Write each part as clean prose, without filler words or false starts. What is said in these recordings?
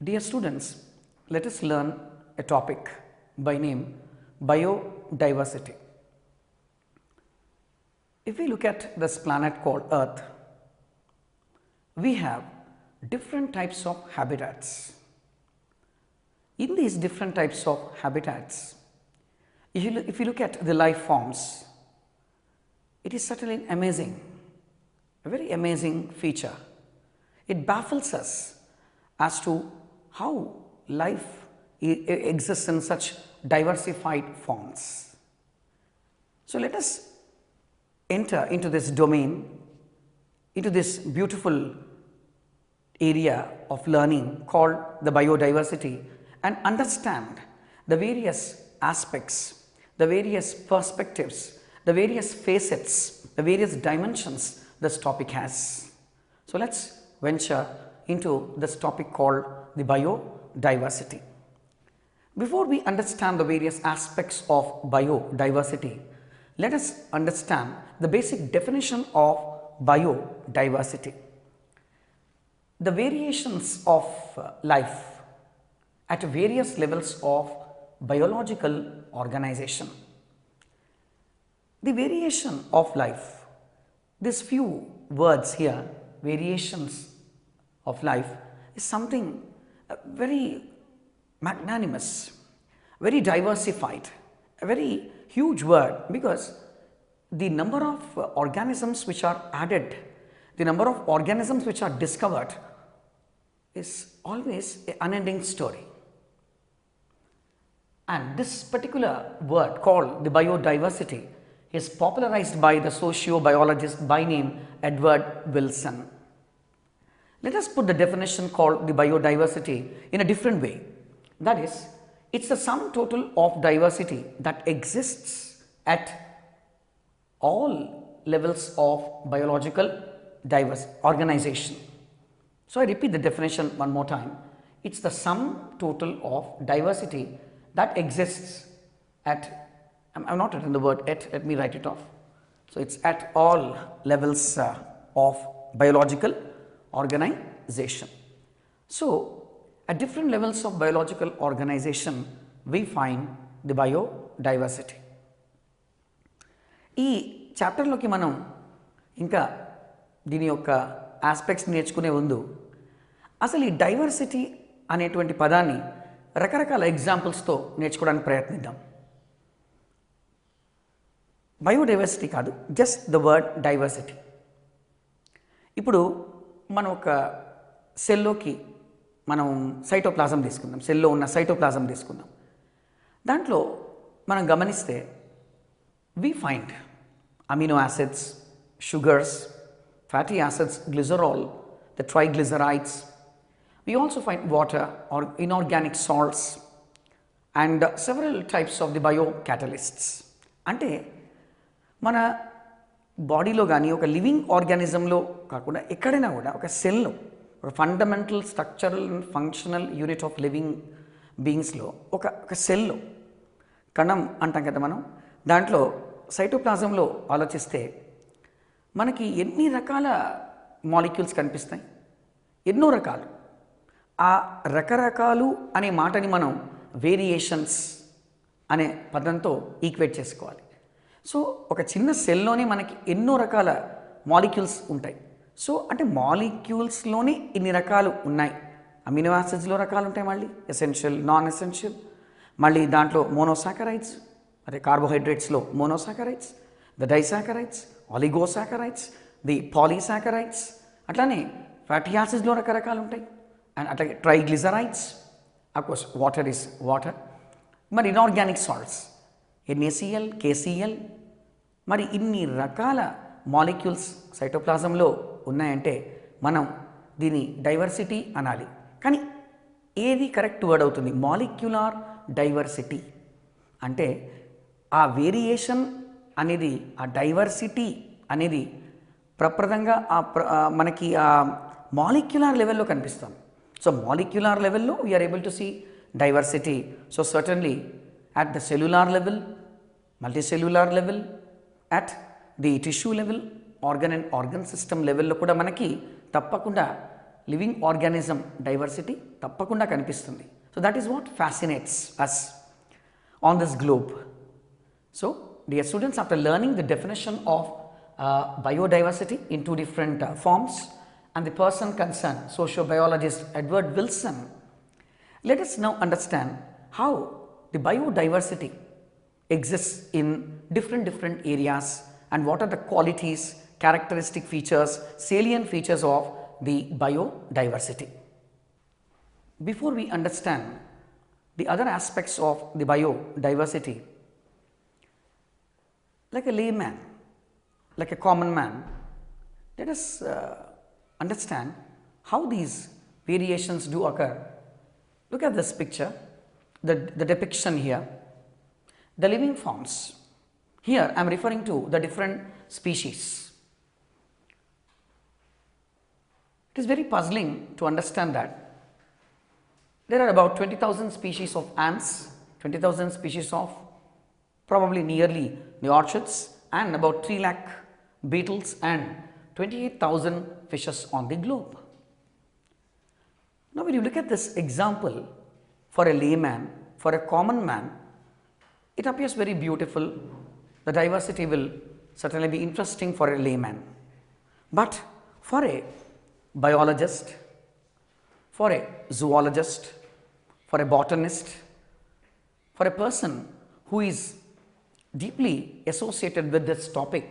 Dear students, let us learn a topic by name biodiversity. If we look at this planet called Earth, we have different types of habitats. In these different types of habitats, if you look at the life forms, it is certainly amazing, a very amazing feature. It baffles us as to how life exists in such diversified forms. So, let us enter into this domain, into this beautiful area of learning called the biodiversity, and understand the various aspects, the various perspectives, the various facets, the various dimensions this topic has. So, let us venture into this topic called the biodiversity. Before we understand the various aspects of biodiversity, let us understand the basic definition of biodiversity. The variations of life at various levels of biological organization. The variation of life, these few words here, variations of life, is something very magnanimous, very diversified, a very huge word, because the number of organisms which are added, the number of organisms which are discovered is always an unending story. And this particular word called the biodiversity is popularized by the sociobiologist by name Edward Wilson. Let us put the definition called the biodiversity in a different way. That is, it is the sum total of diversity that exists at all levels of biological organization. So, I repeat the definition one more time. It is the sum total of diversity that exists at, I am not written the word at, let me write it off. So, it is at all levels of biological organization. So, at different levels of biological organization, we find the biodiversity. ఈ చాప్టర్లోకి మనం ఇంకా దీని యొక్క aspects నేర్చుకునే ముందు అసలు ఈ diversity అనేటువంటి పదాన్ని రకరకాల ఎగ్జాంపుల్స్తో నేర్చుకోవడానికి ప్రయత్నిద్దాం. బయోడైవర్సిటీ కాదు, జస్ట్ ద వర్డ్ డైవర్సిటీ. ఇప్పుడు మనం ఒక సెల్లోకి మనం సైటోప్లాజం తీసుకుందాం, సెల్లో ఉన్న సైటోప్లాజం తీసుకుందాం. దాంట్లో మనం గమనిస్తే we find amino acids, sugars, fatty acids, glycerol, the triglycerides. We also find water or inorganic salts and several types of the biocatalysts. అంటే మన బాడీలో కానీ ఒక లివింగ్ ఆర్గానిజంలో కాకుండా ఎక్కడైనా కూడా ఒక సెల్లో ఒక fundamental structural and functional unit of living బీయింగ్స్లో ఒక సెల్లో కణం అంటాం కదా మనం, దాంట్లో సైటోప్లాజంలో ఆలోచిస్తే మనకి ఎన్ని రకాల మాలిక్యూల్స్ కనిపిస్తాయి, ఎన్నో రకాలు. ఆ రకరకాలు అనే మాటని మనం వేరియేషన్స్ అనే పదంతో ఈక్వేట్ చేసుకోవాలి. సో ఒక చిన్న సెల్లోనే మనకి ఎన్నో రకాల మాలిక్యూల్స్ ఉంటాయి. సో అంటే మాలిక్యూల్స్లోనే ఇన్ని రకాలు ఉన్నాయి. అమినో యాసిడ్స్లో రకాలు ఉంటాయి, మళ్ళీ ఎసెన్షియల్, నాన్ ఎసెన్షియల్, మళ్ళీ దాంట్లో మోనోసాకరైడ్స్, అదే కార్బోహైడ్రేట్స్లో monosaccharides, the disaccharides, oligosaccharides, the polysaccharides, అట్లానే ఫ్యాటీ యాసిడ్స్లో రకరకాలు ఉంటాయి. అండ్ అట్లాగే triglycerides, of course water is water, మరి ఇనార్గానిక్ సాల్ట్స్ NaCl, KCl, మరి ఇన్ని రకాల మాలిక్యూల్స్ సైటోప్లాజంలో ఉన్నాయంటే మనం దీని డైవర్సిటీ అనాలి. కానీ ఏది కరెక్ట్ వర్డ్ అవుతుంది? Molecular diversity. అంటే ఆ వేరియేషన్ అనేది, ఆ డైవర్సిటీ అనేది ప్రప్రదంగా మనకి ఆ మాలిక్యులార్ లెవెల్లో కనిపిస్తుంది. సో మాలిక్యులార్ లెవెల్లో we are able to see diversity. So certainly at the cellular level, multicellular level, at the tissue level, organ and organ system level లో కూడా మనకి తప్పకుండా లివింగ్ ఆర్గానిజం డైవర్సిటీ తప్పకుండా కనిపిస్తుంది. So that is what fascinates us on this globe. So dear students, after learning the definition of biodiversity in two different forms and the person concerned, sociobiologist Edward Wilson, let us now understand how the biodiversity exists in different areas and what are the qualities, characteristic features, salient features of the biodiversity. Before we understand the other aspects of the biodiversity, like a layman, like a common man, let us understand how these variations do occur. Look at this picture, the depiction here, the living forms. Here I am referring to the different species. It is very puzzling to understand that there are about 20,000 species of ants, 20,000 species of probably nearly the orchids, and about 3 lakh beetles and 28,000 fishes on the globe. Now when you look at this example for a layman, for a common man, it appears very beautiful. The diversity will certainly be interesting for a layman. But for a biologist, for a zoologist, for a botanist, for a person who is deeply associated with this topic,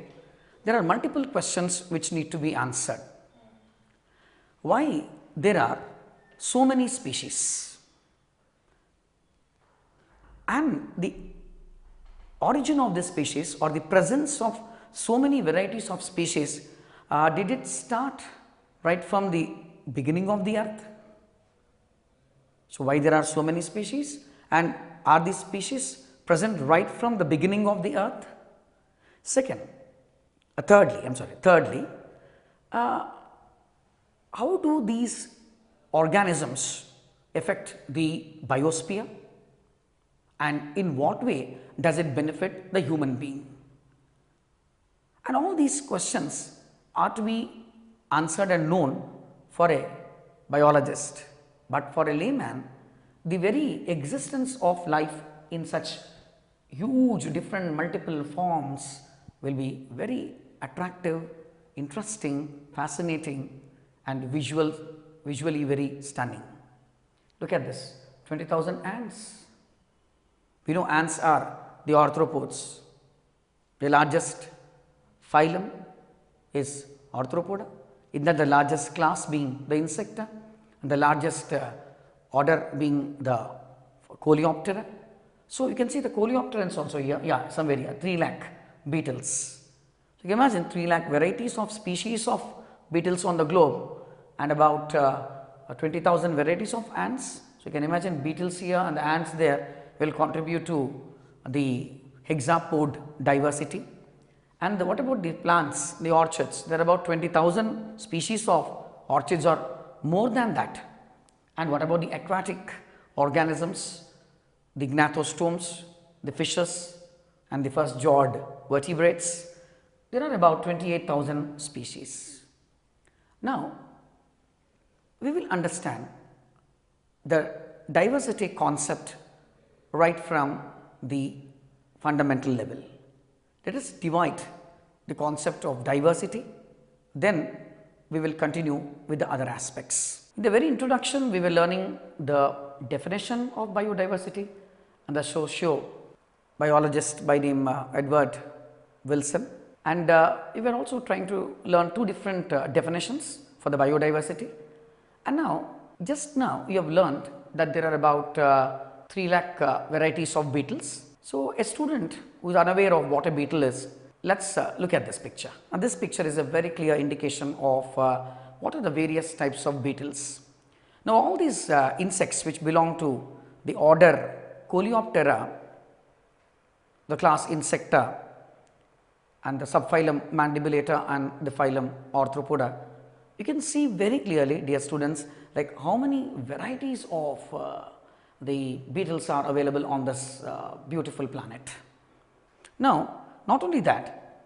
there are multiple questions which need to be answered. Why there are so many species? And the origin of this species or the presence of so many varieties of species, did it start right from the beginning of the earth? So why there are so many species, and are these species present right from the beginning of the earth? Thirdly, how do these organisms affect the biosphere, and in what way does it benefit the human being? And all these questions are to be answered and known for a biologist, but for a layman, the very existence of life in such huge different multiple forms will be very attractive, interesting, fascinating, and visually very stunning. Look at this, 20,000 ants. We know ants are the arthropods. The largest phylum is Arthropoda, in that the largest class being the Insecta, and the largest order being the Coleoptera. So you can see the Coleopterans also here, somewhere here, 3 lakh beetles. So you can imagine 3 lakh varieties of species of beetles on the globe, and about 20,000 varieties of ants. So you can imagine beetles here and the ants there will contribute to the hexapod diversity. And what about the plants, the orchids? There are about 20,000 species of orchids, or more than that. And what about the aquatic organisms, the gnathostomes, the fishes, and the first jawed vertebrates? There are about 28,000 species. Now we will understand the diversity concept right from the fundamental level. Let us divide the concept of diversity, then we will continue with the other aspects. In the very introduction, we were learning the definition of biodiversity, and the socio-biologist by name Edward Wilson, and we were also trying to learn two different definitions for the biodiversity. And now, just now you have learned that there are about 3 lakh varieties of beetles. So a student who is unaware of what a beetle is, let's look at this picture. And this picture is a very clear indication of what are the various types of beetles. Now all these insects which belong to the order Coleoptera, the class Insecta, and the subphylum Mandibulata and the phylum Arthropoda, you can see very clearly, dear students, like how many varieties of the beetles are available on this beautiful planet. Now not only that,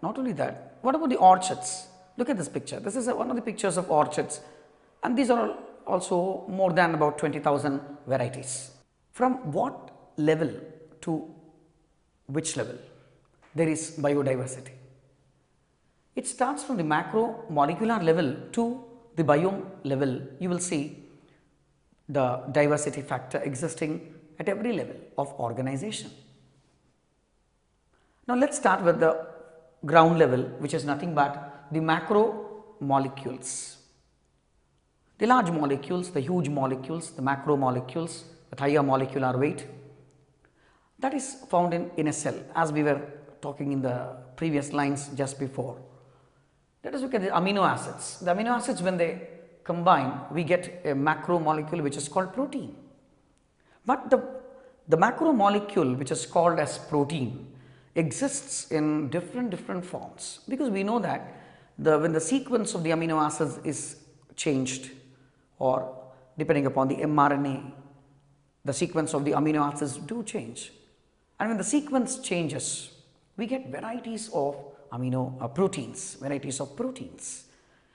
what about the orchids? Look at this picture. This is one of the pictures of orchids. and these are also more than about 20,000 varieties. From what level to which level there is biodiversity? It starts from the macromolecular level to the biome level. You will see the diversity factor existing at every level of organization. Now let's start with the ground level, which is nothing but the macromolecules. The large molecules, the huge molecules, the macromolecules with higher molecular weight, that is found in a cell, as we were talking in the previous lines just before. Let us look at the amino acids. The amino acids, when they combine, we get a macromolecule which is called protein. But the macromolecule which is called as protein exists in different forms, because we know that when the sequence of the amino acids is changed, or depending upon the mRNA, the sequence of the amino acids do change, and when the sequence changes, we get varieties of varieties of proteins.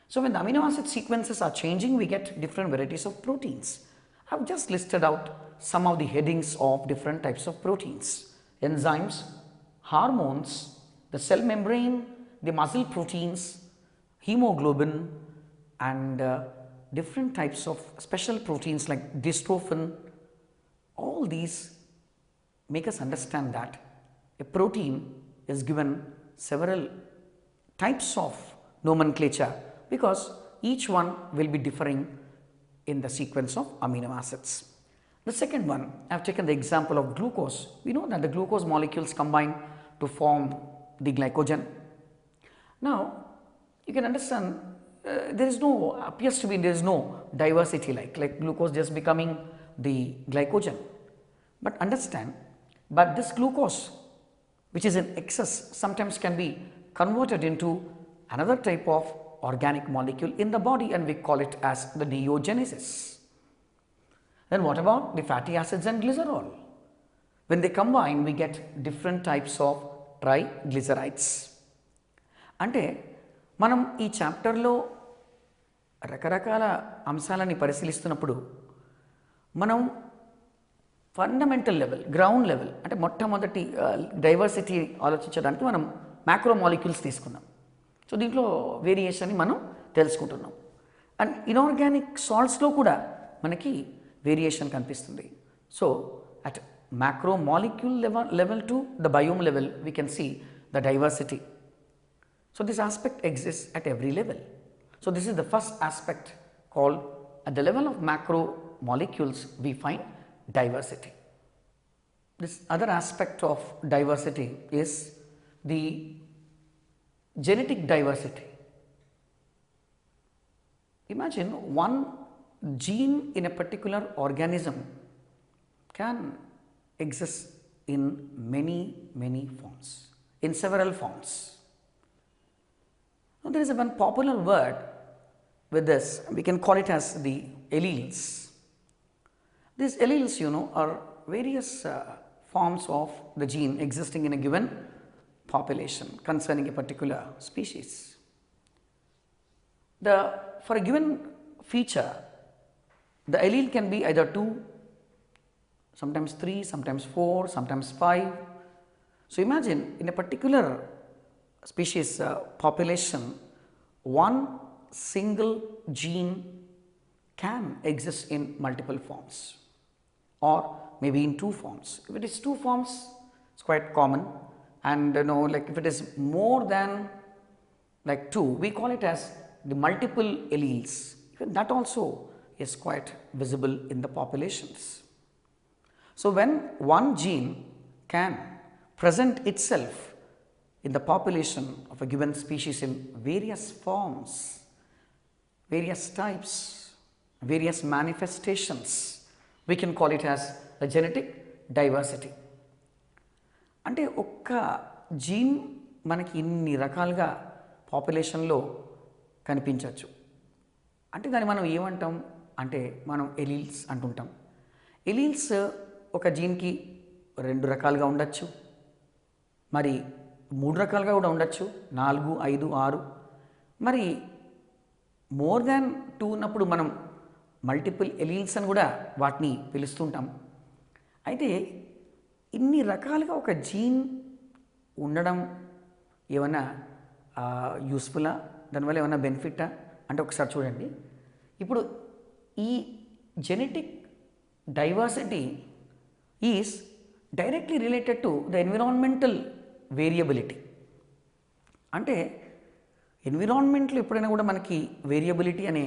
So when the amino acid sequences are changing, we get different varieties of proteins. I have just listed out some of the headings of different types of proteins: enzymes, hormones, the cell membrane, the muscle proteins, hemoglobin, and different types of special proteins like dystrophin. All these make us understand that a protein is given several types of nomenclature, because each one will be differing in the sequence of amino acids. The second one, I have taken the example of glucose. We know that the glucose molecules combine to form the glycogen. Now you can understand there is no diversity like glucose just becoming the glycogen. But understand, but this glucose which is in excess sometimes can be converted into another type of organic molecule in the body, and we call it as the neogenesis. Then what about the fatty acids and glycerol? When they combine, we get different types of triglycerides. అంటే మనం ఈ చాప్టర్లో రకరకాల అంశాలని పరిశీలిస్తున్నప్పుడు మనం fundamental level, ground level, అంటే మొట్టమొదటి diversity ఆలోచించడానికి మనం మ్యాక్రోమాలిక్యూల్స్ తీసుకున్నాం. సో దీంట్లో వేరియేషన్ మనం తెలుసుకుంటున్నాం. అండ్ ఇనార్గానిక్ సాల్ట్స్లో కూడా మనకి వేరియేషన్ కనిపిస్తుంది. So at macromolecule level to the biome level, we can see the diversity. So this aspect exists at every level. So this is the first aspect called, at the level of macromolecules we find diversity. This other aspect of diversity is the genetic diversity. Imagine one gene in a particular organism can exist in many forms, in several forms. Now there is one popular word with this, we can call it as the alleles. These alleles, are various forms of the gene existing in a given population concerning a particular species. For a given feature, the allele can be either 2, sometimes 3, sometimes 4, sometimes 5. So imagine in a particular species population, one single gene can exist in multiple forms, or maybe in 2 forms. If it is 2 forms, it's quite common, and like if it is more than like 2, we call it as the multiple alleles. Even that also is quite visible in the populations. So when one gene can present itself in the population of a given species in various forms, various types, various manifestations, we can call it as the genetic diversity. అంటే ఒక్క gene మనకి ఇన్ని రకాలుగా పాపులేషన్లో కనిపించవచ్చు. అంటే దాన్ని మనం ఏమంటాం అంటే మనం ఎలీల్స్ అంటుంటాం. ఎలీల్స్ ఒక జీన్కి 2 రకాలుగా ఉండొచ్చు, మరి 3 రకాలుగా కూడా ఉండొచ్చు, 4, 5, 6. మరి మోర్ దాన్ 2 ఉన్నప్పుడు మనం మల్టిపుల్ ఎలీల్స్ అని కూడా వాటిని పిలుస్తుంటాం. అయితే ఇన్ని రకాలుగా ఒక జీన్ ఉండడం ఏమైనా యూస్ఫుల్లా, దానివల్ల ఏమైనా బెనిఫిటా అంటే ఒకసారి చూడండి. ఇప్పుడు ఈ genetic diversity is directly related to the environmental variability. అంటే ఎన్విరాన్మెంట్లో ఎప్పుడైనా కూడా మనకి వేరియబిలిటీ అనే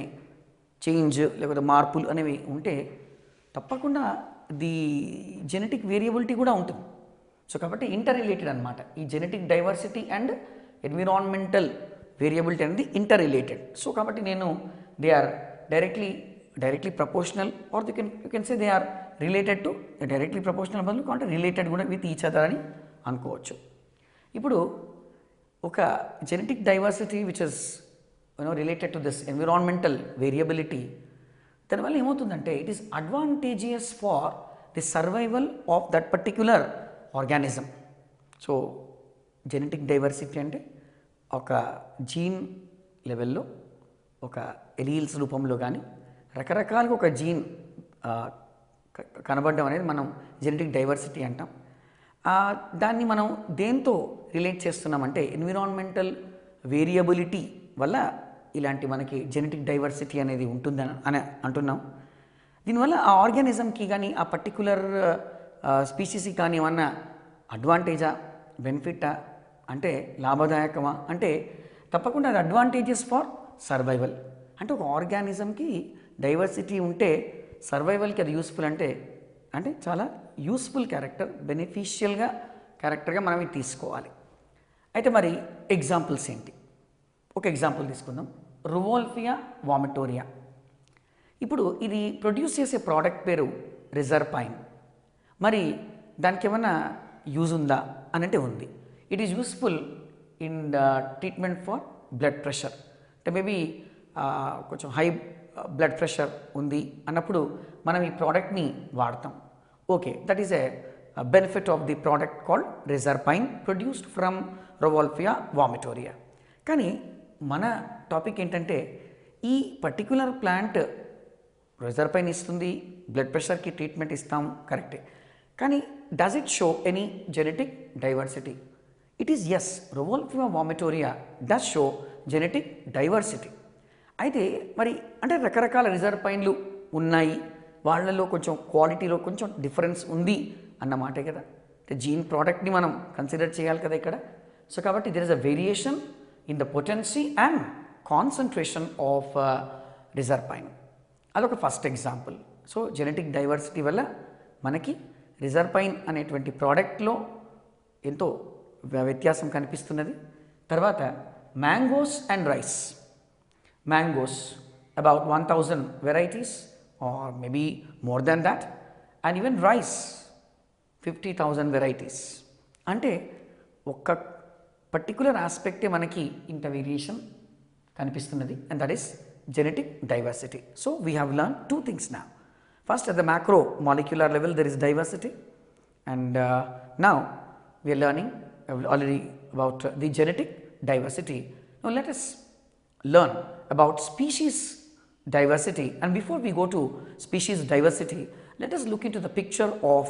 చేంజ్ లేకపోతే మార్పులు అనేవి ఉంటే తప్పకుండా ది జెనెటిక్ వేరియబిలిటీ కూడా ఉంటుంది. సో కాబట్టి ఇంటర్ రిలేటెడ్ అనమాట. ఈ genetic diversity and environmental variability అనేది ఇంటర్ రిలేటెడ్. సో కాబట్టి నేను they are directly proportional or you can say they are related to directly proportional బదులు అంటే రిలేటెడ్ కూడా విత్ ఈచ్ అదర్ అని అనుకోవచ్చు. ఇప్పుడు ఒక genetic diversity which is related to this environmental variability, దానివల్ల ఏమవుతుందంటే it is advantageous for the survival of that particular organism. So genetic diversity అంటే ఒక జీన్ లెవెల్లో ఒక ఎలీల్స్ రూపంలో కానీ రకరకాలుగా ఒక జీన్ కనబడడం అనేది మనం జెనెటిక్ డైవర్సిటీ అంటాం. దాన్ని మనం దేంతో రిలేట్ చేస్తున్నామంటే ఎన్విరాన్మెంటల్ వేరియబిలిటీ వల్ల ఇలాంటి మనకి జెనెటిక్ డైవర్సిటీ అనేది ఉంటుందని అని అంటున్నాం. దీనివల్ల ఆ ఆర్గానిజంకి కానీ ఆ పర్టిక్యులర్ స్పీషీస్కి కానీ ఏమన్నా అడ్వాంటేజా, బెనిఫిటా అంటే లాభదాయకమా అంటే తప్పకుండా అది అడ్వాంటేజెస్ ఫర్ సర్వైవల్. అంటే ఒక ఆర్గానిజంకి డైవర్సిటీ ఉంటే సర్వైవల్కి అది యూస్ఫుల్ అంటే చాలా యూస్ఫుల్ క్యారెక్టర్, బెనిఫిషియల్గా క్యారెక్టర్గా మనం ఇది తీసుకోవాలి. అయితే మరి ఎగ్జాంపుల్స్ ఏంటి? ఒక ఎగ్జాంపుల్ తీసుకుందాం. రువోల్ఫియా వామిటోరియా. ఇప్పుడు ఇది ప్రొడ్యూస్ చేసే ప్రోడక్ట్ పేరు రిజర్పైన్. మరి దానికి ఏమైనా యూజ్ ఉందా అని అంటే ఉంది. It is useful in the treatment for blood pressure. అంటే మేబీ కొంచెం హై బ్లడ్ ప్రెషర్ ఉంది అన్నప్పుడు మనం ఈ ప్రోడక్ట్ని వాడతాం. Okay, that is a benefit of the product called reserpine produced from Rauvolfia vomitoria. కానీ మన టాపిక్ ఏంటంటే ఈ పర్టిక్యులర్ ప్లాంట్ రిజర్పైన్ ఇస్తుంది, బ్లడ్ ప్రెషర్కి ట్రీట్మెంట్ ఇస్తాం, కరెక్టే. కానీ does it show any genetic diversity? It is yes, Rauvolfia vomitoria does show genetic diversity. అయితే మరి అంటే రకరకాల రిజర్పైన్లు ఉన్నాయి, వాళ్ళలో కొంచెం క్వాలిటీలో కొంచెం డిఫరెన్స్ ఉంది అన్నమాటే కదా. అంటే జీన్ ప్రోడక్ట్ని మనం కన్సిడర్ చేయాలి కదా ఇక్కడ. సో కాబట్టి there is a variation in the potency and concentration of reserpine. అదొక first example. So genetic diversity వల్ల మనకి రిజర్పైన్ అనేటువంటి ప్రోడక్ట్లో ఎంతో వ్యత్యాసం కనిపిస్తున్నది. తర్వాత mangoes and rice. Mangoes about 1000 varieties or maybe more than that, and even rice 50,000 varieties. అంటే ఒక్క పర్టికులర్ ఆస్పెక్టే మనకి ఇంత వేరియేషన్ కనిపిస్తున్నది, and that is genetic diversity. So we have learned two things now. First, at the macromolecular level there is diversity, and now we are learning already about the genetic diversity. Now let us learn about species diversity, and before we go to species diversity, let us look into the picture of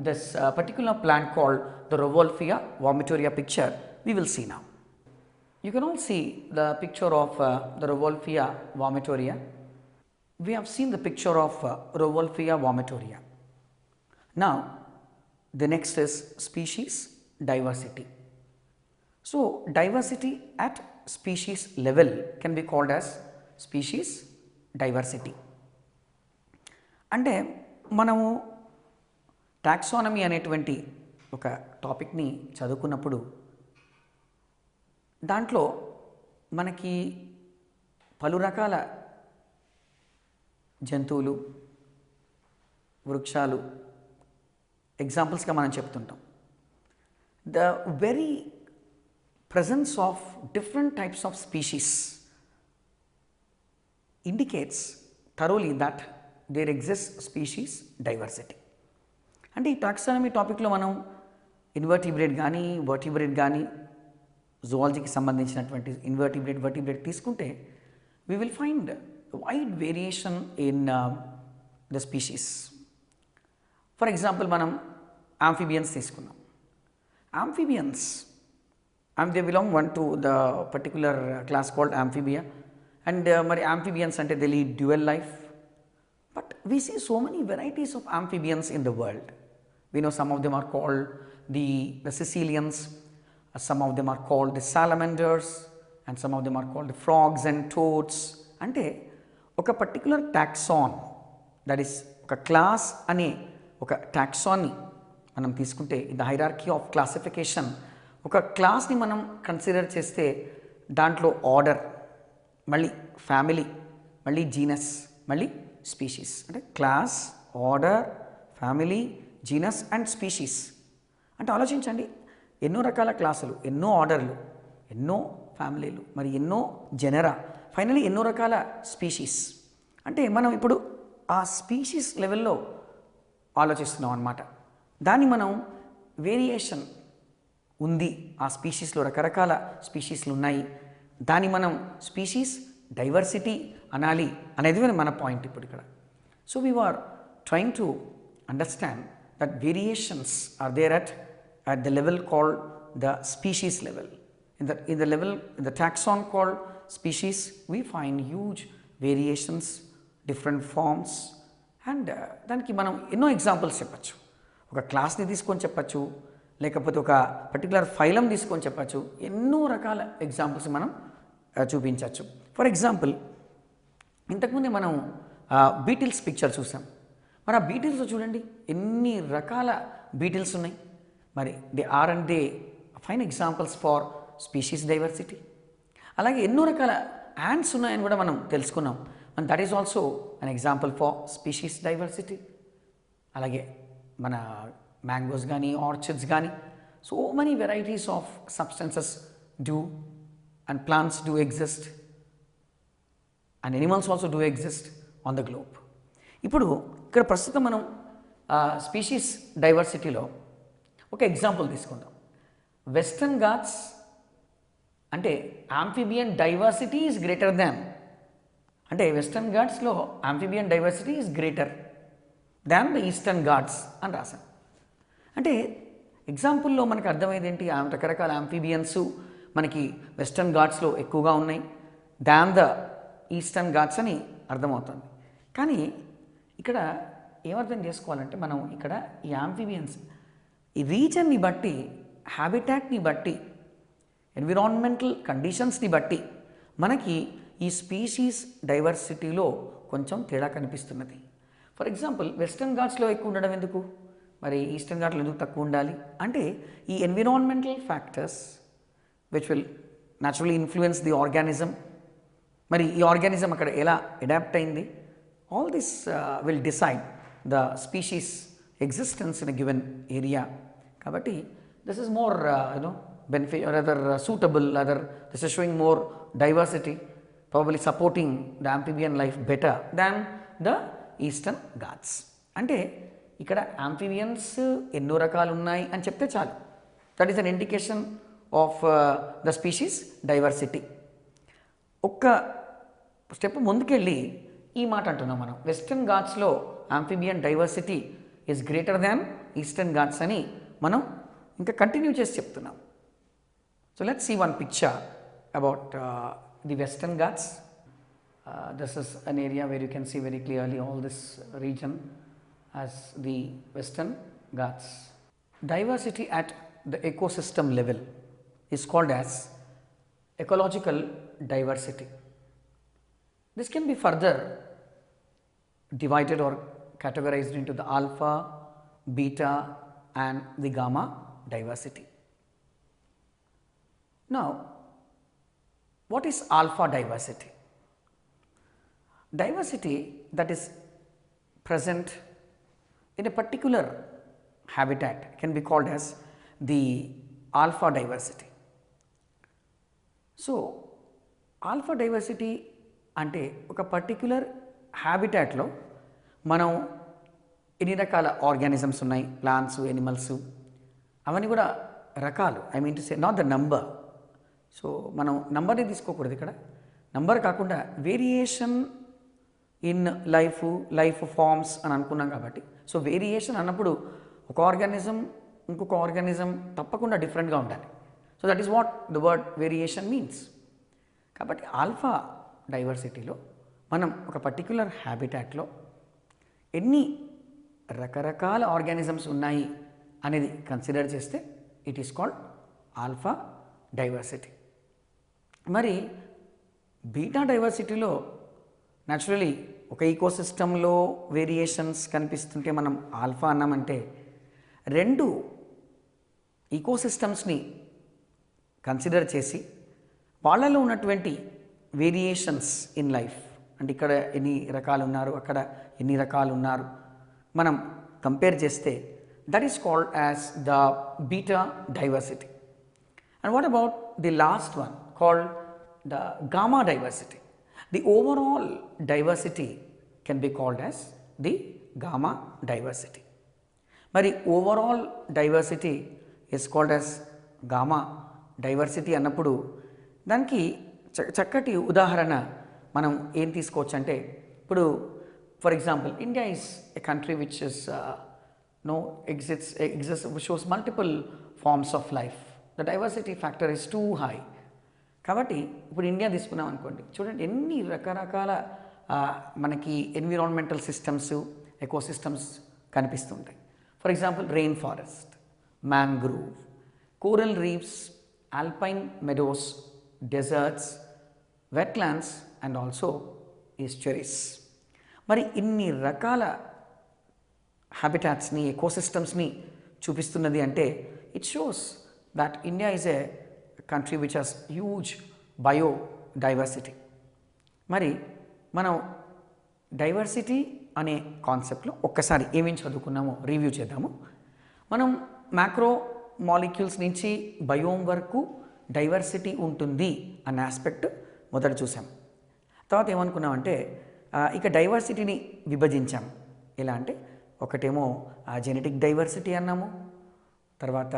this particular plant called the Ruwolfia vomitoria picture. We will see now. You can all see the picture of the Ruwolfia vomitoria. We have seen the picture of Ruwolfia vomitoria. Now the next is species diversity. So diversity at species level can be called as species diversity. అంటే మనము taxonomy అనేటువంటి ఒక టాపిక్ని చదువుకున్నప్పుడు దాంట్లో మనకి పలు రకాల జంతువులు, వృక్షాలు ఎగ్జాంపుల్స్గా మనం చెప్తుంటాం. The very presence of different types of species indicates thoroughly that there exists species diversity. అంటే ఈ టాక్సానమీ టాపిక్లో మనం ఇన్వర్టిబ్రేట్ కానీ వర్టిబ్రేట్ కానీ జువాలజీకి సంబంధించినటువంటి ఇన్వర్టిబ్రేట్ వర్టిబ్రేట్ తీసుకుంటే we will find wide variation in the species. For example, మనం amphibians తీసుకున్నాం. Amphibians, and they belong one to the particular class called amphibia, and మరి amphibians అంటే they lead dual life. But we see so many varieties of amphibians in the world. We know some of them are called the Sicilians, some of them are called the salamanders, and some of them are called the frogs and toads. అంటే ఒక particular taxon, that is ఒక class అనే ఒక టాక్సాన్ని మనం తీసుకుంటే in the hierarchy of classification ఒక క్లాస్ని మనం consider చేస్తే దాంట్లో ఆర్డర్, మళ్ళీ ఫ్యామిలీ, మళ్ళీ జీనస్, మళ్ళీ స్పీషీస్. అంటే class, order, family, genus and species. అంటే ఆలోచించండి, ఎన్నో రకాల క్లాసులు, ఎన్నో ఆర్డర్లు, ఎన్నో ఫ్యామిలీలు, మరి ఎన్నో జెనరా, ఫైనలీ ఎన్నో రకాల స్పీషీస్. అంటే మనం ఇప్పుడు ఆ స్పీషీస్ లెవెల్లో ఆలోచిస్తున్నాం అన్నమాట. దాన్ని మనం వేరియేషన్ ఉంది, ఆ స్పీషీస్లో రకరకాల స్పీషీస్లు ఉన్నాయి, దాన్ని మనం స్పీషీస్ డైవర్సిటీ అనాలి అనేది మన పాయింట్ ఇప్పుడు ఇక్కడ. So we are trying to understand that variations are there at the level called the species level. In the taxon called species, we find huge variations, different forms, and దానికి మనం ఎన్నో examples చెప్పచ్చు. ఒక క్లాస్ని తీసుకొని చెప్పచ్చు, లేకపోతే ఒక పర్టికులర్ ఫైలం తీసుకొని చెప్పచ్చు, ఎన్నో రకాల ఎగ్జాంపుల్స్ మనం చూపించవచ్చు. ఫర్ ఎగ్జాంపుల్, ఇంతకుముందే మనం బీటిల్స్ పిక్చర్ చూసాం. మరి ఆ బీటిల్స్ చూడండి ఎన్ని రకాల బీటిల్స్ ఉన్నాయి. మరి they are and they fine examples for species diversity. అలాగే ఎన్నో రకాల యాంట్స్ ఉన్నాయని కూడా మనం తెలుసుకున్నాం, and that is also an example for species diversity. అలాగే మన మ్యాంగోస్ కానీ, ఆర్చిడ్స్ కానీ, so many varieties of substances do and plants do exist and animals also do exist on the globe. ఇప్పుడు ఇక్కడ ప్రస్తుతం మనం స్పీషీస్ డైవర్సిటీలో ఒక ఎగ్జాంపుల్ తీసుకుందాం. వెస్టర్న్ ఘాట్స్ అంటే amphibian diversity is greater than, అంటే వెస్టర్న్ ఘాట్స్లో amphibian diversity is greater than the Eastern Ghats అని రాశాం. అంటే ఎగ్జాంపుల్లో మనకు అర్థమైంది ఏంటి, రకరకాల ఆంఫిబియన్స్ మనకి వెస్టర్న్ ఘాట్స్లో ఎక్కువగా ఉన్నాయి దాన్ ద ఈస్టర్న్ ఘాట్స్ అని అర్థమవుతుంది. కానీ ఇక్కడ ఏమర్థం చేసుకోవాలంటే, మనం ఇక్కడ ఈ ఆంఫిబియన్స్ ఈ రీజన్ని బట్టి, హ్యాబిటాట్ని బట్టి, ఎన్విరాన్మెంటల్ కండిషన్స్ని బట్టి మనకి ఈ స్పీషీస్ డైవర్సిటీలో కొంచెం తేడా కనిపిస్తున్నది. ఫర్ ఎగ్జాంపుల్, వెస్టర్న్ ఘాట్స్లో ఎక్కువ ఉండడం ఎందుకు, మరి ఈస్టర్న్ ఘాట్లో ఎందుకు తక్కువ ఉండాలి అంటే, ఈ environmental factors which will naturally influence the organism, మరి ఈ ఆర్గానిజం అక్కడ ఎలా అడాప్ట్ అయింది, all this will decide the species existence in a given area. కాబట్టి this is more benefit or rather suitable, rather this is showing more diversity, probably supporting the amphibian life better than the eastern ghats. అంటే ఇక్కడ amphibians ఎన్నో రకాలు ఉన్నాయి అని చెప్తే చాలు, that is an indication of the species diversity. ఒక్క step ముందుకెళ్ళి ఈ మాట అంటున్నాం మనం, వెస్టర్న్ ఘాట్స్లో amphibian diversity is greater than Eastern Ghats అని మనం ఇంకా కంటిన్యూ చేసి చెప్తున్నాం. So let's see one picture about the Western Ghats. This is an area where you can see very clearly all this region as the Western Ghats. Diversity at the ecosystem level is called as ecological diversity. This can be further divided or categorized into the alpha, beta and the gamma diversity. Now, what is alpha diversity? Diversity that is present in a particular habitat can be called as the alpha diversity. So, alpha diversity అంటే ఒక particular హ్యాబిటాట్లో మనం ఎన్ని రకాల organisms ఉన్నాయి, plants, animals, అవన్నీ కూడా రకాలు, I mean to say not the number. So మనం నంబర్ని తీసుకోకూడదు ఇక్కడ, నంబర్ కాకుండా వేరియేషన్ ఇన్ లైఫ్ ఫార్మ్స్ అని అనుకున్నాం కాబట్టి, సో వేరియేషన్ అన్నప్పుడు ఒక ఆర్గానిజం ఇంకొక ఆర్గానిజం తప్పకుండా డిఫరెంట్గా ఉండాలి. So that is what the word variation means. కాబట్టి ఆల్ఫా డైవర్సిటీలో మనం ఒక పర్టిక్యులర్ హ్యాబిటాట్లో ఎన్ని రకరకాల ఆర్గానిజమ్స్ ఉన్నాయి అనేది కన్సిడర్ చేస్తే it is called alpha diversity. మరి బీటా డైవర్సిటీలో న్యాచురలీ ఒక ఈకోసిస్టంలో వేరియేషన్స్ కనిపిస్తుంటే మనం ఆల్ఫా అన్నామంటే, రెండు ఈకోసిస్టమ్స్ని కన్సిడర్ చేసి వాళ్ళలో ఉన్నటువంటి వేరియేషన్స్ ఇన్ లైఫ్, అంటే ఇక్కడ ఎన్ని రకాలు ఉన్నారు, అక్కడ ఎన్ని రకాలు ఉన్నారు, మనం కంపేర్ చేస్తే that is called as the beta diversity. And what about the last one called da Gama diversity? The overall diversity can be called as the gamma diversity. మరి overall diversity is called as gamma diversity అన్నప్పుడు దానికి చక్కటి ఉదాహరణ మనం ఏం తీసుకోవచ్చు అంటే, ఇప్పుడు for example India is a country which is exists shows multiple forms of life. The diversity factor is too high. కాబట్టి ఇప్పుడు ఇండియా తీసుకున్నాం అనుకోండి, చూడండి ఎన్ని రకరకాల మనకి ఎన్విరాన్మెంటల్ సిస్టమ్స్, ఎకోసిస్టమ్స్ కనిపిస్తుంటాయి. For example rain forest, mangrove, coral reefs, alpine meadows, deserts, wetlands and also estuaries. మరి ఇన్ని రకాల హ్యాబిటాట్స్ని, ఎకోసిస్టమ్స్ని చూపిస్తున్నది అంటే it shows that India is a country which has huge biodiversity. మరి మనం డైవర్సిటీ అనే కాన్సెప్ట్లో ఒక్కసారి ఏమేమి చదువుకున్నామో రివ్యూ చేద్దాము. మనం మ్యాక్రో మాలిక్యూల్స్ నుంచి బయోమ్ వరకు డైవర్సిటీ ఉంటుంది అన్న ఆస్పెక్ట్ మొదట చూసాం. తర్వాత ఏమనుకున్నామంటే ఇక డైవర్సిటీని విభజించాం. ఎలా అంటే ఒకటేమో జెనెటిక్ డైవర్సిటీ అన్నాము, తర్వాత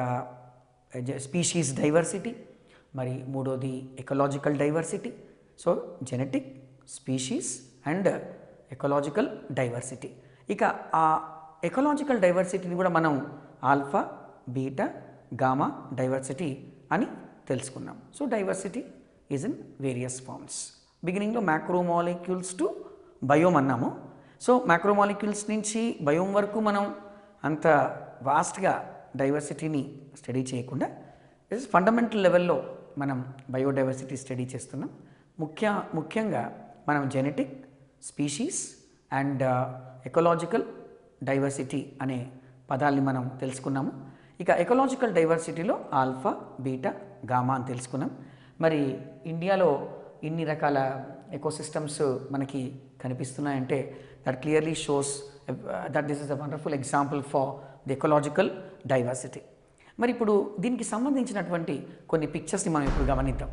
స్పీషీస్ డైవర్సిటీ, మరి మూడోది ecological diversity. So genetic, species and ecological diversity. ఇక ఆ ఎకలాజికల్ డైవర్సిటీని కూడా మనం ఆల్ఫా, బీటా, గామా డైవర్సిటీ అని తెలుసుకున్నాం. So diversity is in various forms. బిగినింగ్లో మ్యాక్రోమాలిక్యూల్స్ టు బయోమ్ అన్నాము. సో మ్యాక్రోమాలిక్యూల్స్ నుంచి బయోమ్ వరకు మనం అంత వాస్ట్గా డైవర్సిటీని స్టడీ చేయకుండా ఫండమెంటల్ లెవెల్లో మనం బయోడైవర్సిటీ స్టడీ చేస్తున్నాం. ముఖ్యంగా మనం genetic, species and ecological diversity అనే పదాల్ని మనం తెలుసుకున్నాము. ఇక ఎకలాజికల్ డైవర్సిటీలో ఆల్ఫా, బీటా, గామా అని తెలుసుకున్నాం. మరి ఇండియాలో ఇన్ని రకాల ఎకోసిస్టమ్స్ మనకి కనిపిస్తున్నాయంటే that clearly shows that this is a wonderful example for the ecological diversity. మరి ఇప్పుడు దీనికి సంబంధించినటువంటి కొన్ని పిక్చర్స్ని మనం ఇప్పుడు గమనిద్దాం.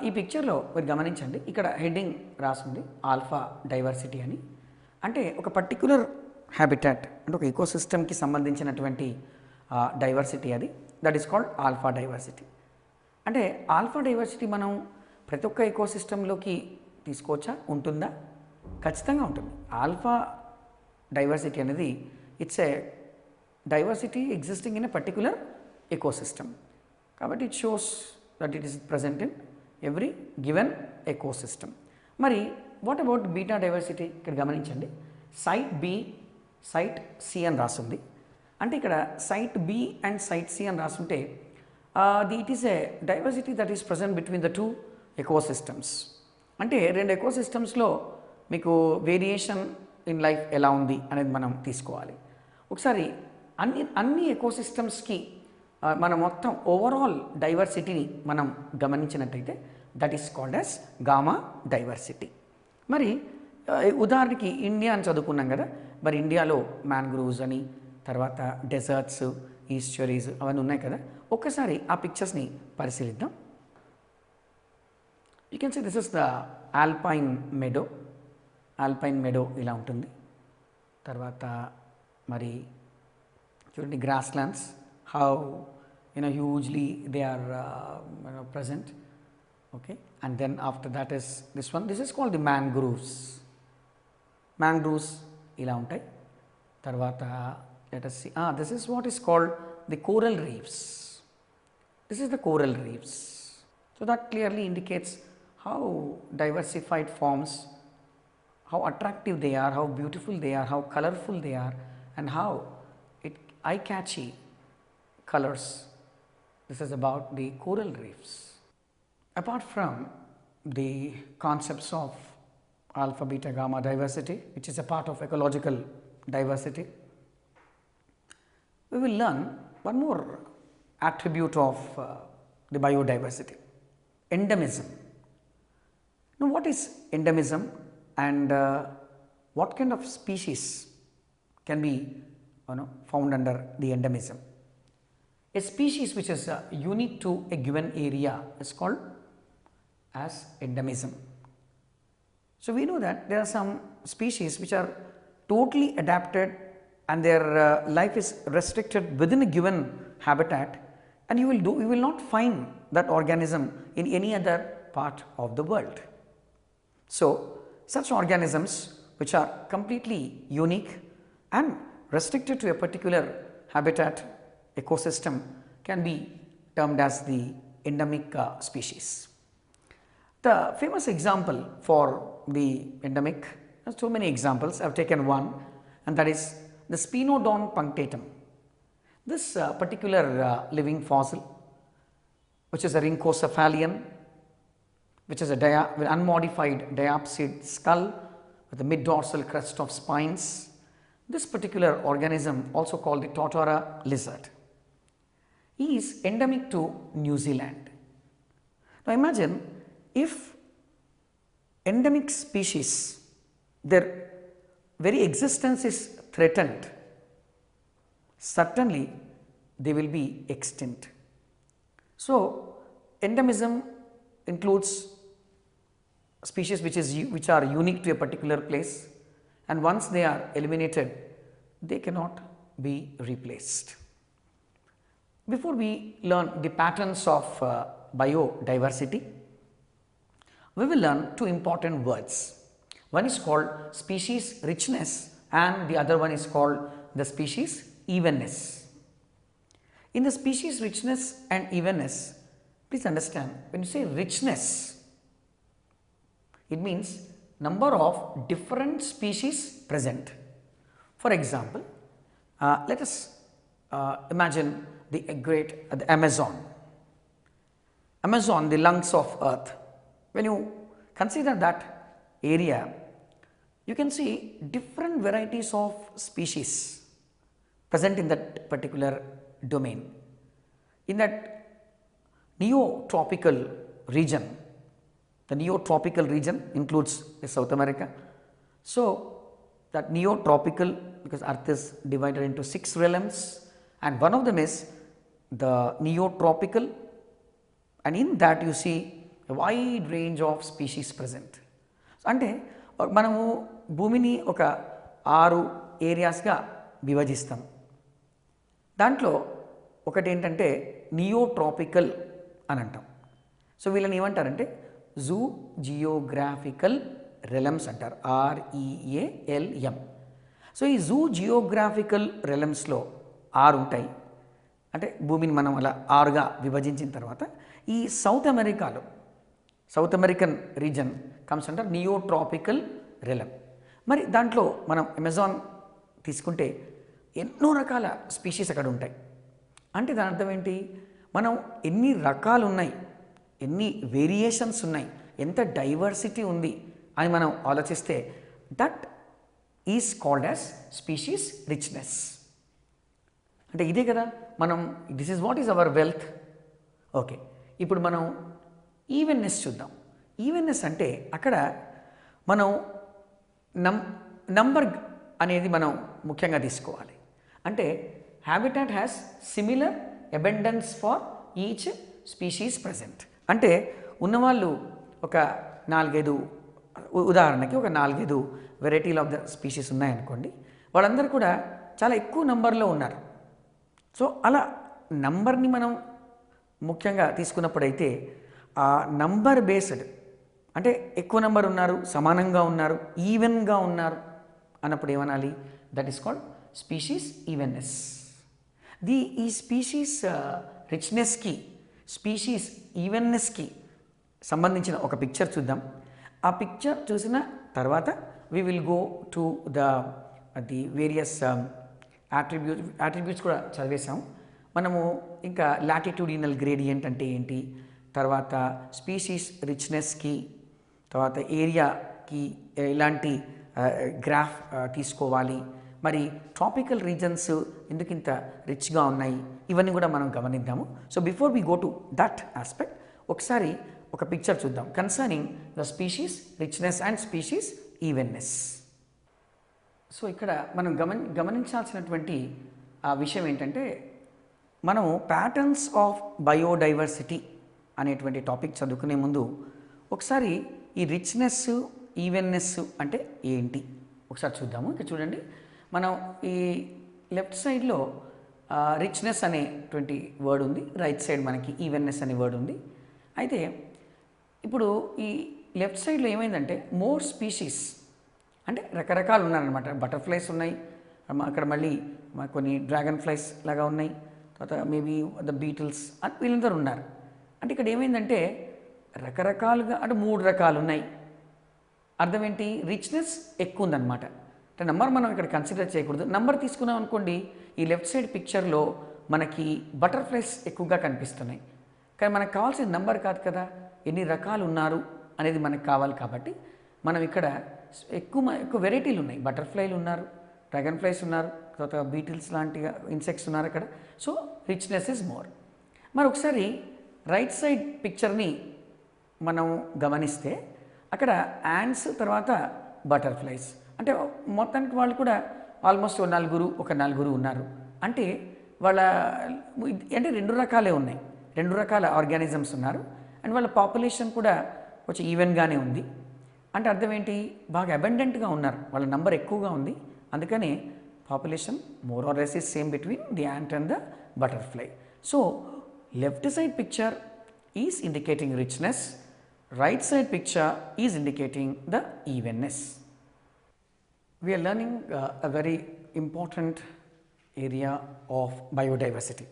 ఈ పిక్చర్లో మీరు గమనించండి, ఇక్కడ హెడ్డింగ్ రాసింది ఆల్ఫా డైవర్సిటీ అని. అంటే ఒక పర్టిక్యులర్ హ్యాబిటాట్, అంటే ఒక ఈకోసిస్టమ్కి సంబంధించినటువంటి డైవర్సిటీ అది, that is called alpha diversity. అంటే ఆల్ఫా డైవర్సిటీ మనం ప్రతి ఒక్క ఈకోసిస్టంలోకి తీసుకోవచ్చా, ఉంటుందా? ఖచ్చితంగా ఉంటుంది. ఆల్ఫా డైవర్సిటీ అనేది it's a diversity existing in a particular ecosystem. కాబట్టి it shows that it is present in every given ecosystem. మరి వాట్ అబౌట్ బీటా డైవర్సిటీ? ఇక్కడ గమనించండి, సైట్ బి, సైట్ సి అని రాస్తుంది. అంటే ఇక్కడ site B and site C అని రాస్తుంటే it is a diversity that is present between the two ecosystems. అంటే రెండు ఎకోసిస్టమ్స్లో మీకు వేరియేషన్ ఇన్ లైఫ్ ఎలా ఉంది అనేది మనం తీసుకోవాలి. ఒకసారి అన్ని ఎకోసిస్టమ్స్కి మనం మొత్తం ఓవరాల్ డైవర్సిటీని మనం గమనించినట్టయితే that is called as gamma diversity. మరి ఉదాహరణకి ఇండియా అని చదువుకున్నాం కదా, మరి ఇండియాలో మ్యాంగ్రూవ్స్ అని, తర్వాత డెజర్ట్స్, ఈస్చరీస్ అవన్నీ ఉన్నాయి కదా. ఒక్కసారి ఆ పిక్చర్స్ని పరిశీలిద్దాం. You can see this is the alpine meadow. Alpine meadow ఇలా ఉంటుంది. తర్వాత మరి చూడండి grasslands, how hugely they are present. Okay, and then after that is this one. This is called the mangroves. Mangroves ఇలా ఉంటాయి. తర్వాత let us see, this is what is called the coral reefs. This is the coral reefs. So that clearly indicates how diversified forms, how attractive they are, how beautiful they are, how colorful they are, and how eye-catchy colors. This is about the coral reefs. Apart from the concepts of alpha, beta, gamma diversity, which is a part of ecological diversity, we will learn one more attribute of the biodiversity, endemism. Now, what is endemism, and what kind of species can be found under the endemism? A species which is unique to a given area is called as endemism. So, we know that there are some species which are totally adapted and their life is restricted within a given habitat, and you will not find that organism in any other part of the world. So, such organisms which are completely unique and restricted to a particular habitat ecosystem can be termed as the endemic species. The famous example for the endemic, there are so many examples, I have taken one, and that is the Spinodon punctatum. This particular living fossil, which is a rhynchocephalian, which is a unmodified diapsid skull with a mid-dorsal crest of spines. This particular organism, also called the Tortora lizard, is endemic to New Zealand. Now, imagine if endemic species, their very existence is threatened, certainly they will be extinct. So, endemism includes species which are unique to a particular place, and once they are eliminated, they cannot be replaced. Before we learn the patterns of biodiversity, we will learn two important words. One is called species richness and the other one is called the species evenness. In the species richness and evenness, please understand, when you say richness, it means number of different species present. For example, let us imagine the Amazon. Amazon, the lungs of earth. When you consider that area, you can see different varieties of species present in that particular domain. In that neotropical region, the neotropical region includes South America. So, that neotropical, because earth is divided into 6 realms, and one of them is the neotropical, and in that you see a wide range of species present. అంటే మనము భూమిని ఒక 6 ఏరియాస్గా విభజిస్తాం. దాంట్లో ఒకటి ఏంటంటే నియోట్రాపికల్ అని అంటాం. So వీళ్ళని ఏమంటారంటే జూ జియోగ్రాఫికల్ రెలమ్స్ అంటారు, REALM. సో ఈ జూ జియోగ్రాఫికల్ రెలమ్స్లో 6 ఉంటాయి. అంటే భూమిని మనం అలా 6గా విభజించిన తర్వాత ఈ సౌత్ అమెరికన్ రీజన్ కమ్స్ అంటారు నియోట్రాపికల్ రెలమ్. మరి దాంట్లో మనం అమెజాన్ తీసుకుంటే ఎన్నో రకాల స్పీషీస్ అక్కడ ఉంటాయి. అంటే దాని అర్థం ఏంటి, మనం ఎన్ని రకాలు ఉన్నాయి, ఎన్ని వేరియేషన్స్ ఉన్నాయి, ఎంత డైవర్సిటీ ఉంది అని మనం ఆలోచిస్తే that is called as species richness. అంటే ఇదే కదా మనం, this is what is our wealth. Okay, ఇప్పుడు మనం ఈవెన్నెస్ చూద్దాం. ఈవెన్నెస్ అంటే అక్కడ మనం నంబర్ అనేది మనం ముఖ్యంగా తీసుకోవాలి. అంటే habitat has similar abundance for each species present. అంటే ఉన్నవాళ్ళు ఒక 4-5, ఉదాహరణకి ఒక 4-5 వెరైటీలు ఆఫ్ ద స్పీషీస్ ఉన్నాయనుకోండి, వాళ్ళందరూ కూడా చాలా ఎక్కువ నంబర్లో ఉన్నారు. సో అలా నంబర్ని మనం ముఖ్యంగా తీసుకున్నప్పుడైతే ఆ నంబర్ బేస్డ్, అంటే ఎక్కువ నెంబర్ ఉన్నారు, సమానంగా ఉన్నారు, ఈవెన్గా ఉన్నారు అన్నప్పుడు ఏమనాలి? That is called species evenness. ఈ స్పీషీస్ రిచ్నెస్కి, స్పీషీస్ ఈవెన్నెస్కి సంబంధించిన ఒక పిక్చర్ చూద్దాం. ఆ పిక్చర్ చూసిన తర్వాత we will go to the various attributes కూడా చదివేసాం మనము. ఇంకా లాటిట్యూడినల్ గ్రేడియంట్ అంటే ఏంటి, తర్వాత స్పీషీస్ రిచ్నెస్కి, తర్వాత ఏరియాకి ఎలాంటి గ్రాఫ్ తీసుకోవాలి, మరి ట్రాపికల్ రీజన్స్ ఎందుకు ఇంత రిచ్గా ఉన్నాయి, ఇవన్నీ కూడా మనం గమనిద్దాము. So before we go to that aspect, ఒకసారి ఒక పిక్చర్ చూద్దాం concerning the species richness and species evenness. So ఇక్కడ మనం గమనించాల్సినటువంటి ఆ విషయం ఏంటంటే, మనము ప్యాటర్న్స్ ఆఫ్ బయోడైవర్సిటీ అనేటువంటి టాపిక్ చదువుకునే ముందు ఒకసారి ఈ రిచ్నెస్ ఈవెన్నెస్ అంటే ఏంటి ఒకసారి చూద్దాము. ఇక్కడ చూడండి, మనం ఈ లెఫ్ట్ సైడ్లో రిచ్నెస్ అనేటువంటి వర్డ్ ఉంది, రైట్ సైడ్ మనకి ఈవెన్నెస్ అనే వర్డ్ ఉంది. అయితే ఇప్పుడు ఈ లెఫ్ట్ సైడ్లో ఏమైందంటే మోర్ స్పీషీస్ అంటే రకరకాలు ఉన్నారనమాట. బటర్ఫ్లైస్ ఉన్నాయి, అక్కడ మళ్ళీ కొన్ని డ్రాగన్ ఫ్లైస్ లాగా ఉన్నాయి, తర్వాత మేబీ ద బీటిల్స్ అని వీళ్ళందరూ ఉన్నారు. అంటే ఇక్కడ ఏమైందంటే రకరకాలుగా, అంటే 3 రకాలు ఉన్నాయి. అర్థం ఏంటి? రిచ్నెస్ ఎక్కువ ఉందన్నమాట. అంటే నెంబర్ మనం ఇక్కడ కన్సిడర్ చేయకూడదు. నెంబర్ తీసుకున్నాం అనుకోండి, ఈ లెఫ్ట్ సైడ్ పిక్చర్లో మనకి బటర్ఫ్లైస్ ఎక్కువగా కనిపిస్తున్నాయి, కానీ మనకు కావాల్సిన నెంబర్ కాదు కదా, ఎన్ని రకాలు ఉన్నారు అనేది మనకు కావాలి. కాబట్టి మనం ఇక్కడ ఎక్కువ వెరైటీలు ఉన్నాయి. బటర్ఫ్లైలు ఉన్నారు, డ్రాగన్ ఫ్లైస్ ఉన్నారు, తర్వాత బీటిల్స్ లాంటి ఇన్సెక్ట్స్ ఉన్నారు అక్కడ. So richness is more. మరి ఒకసారి రైట్ సైడ్ పిక్చర్ని మనం గమనిస్తే అక్కడ యాంట్స్, తర్వాత బటర్ఫ్లైస్, అంటే మొత్తానికి వాళ్ళు కూడా ఆల్మోస్ట్ ఒక నలుగురు ఉన్నారు. అంటే వాళ్ళ అంటే 2 రకాలే ఉన్నాయి, 2 రకాల ఆర్గానిజమ్స్ ఉన్నారు. అండ్ వాళ్ళ పాపులేషన్ కూడా కొంచెం ఈవెన్గానే ఉంది. అంటే అర్థం ఏంటి? బాగా అబండెంట్గా ఉన్నారు, వాళ్ళ నంబర్ ఎక్కువగా ఉంది. అందుకని population more or less is same between the ant and the butterfly. So left side picture is indicating richness, right side picture is indicating the evenness. We are learning a very important area of biodiversity.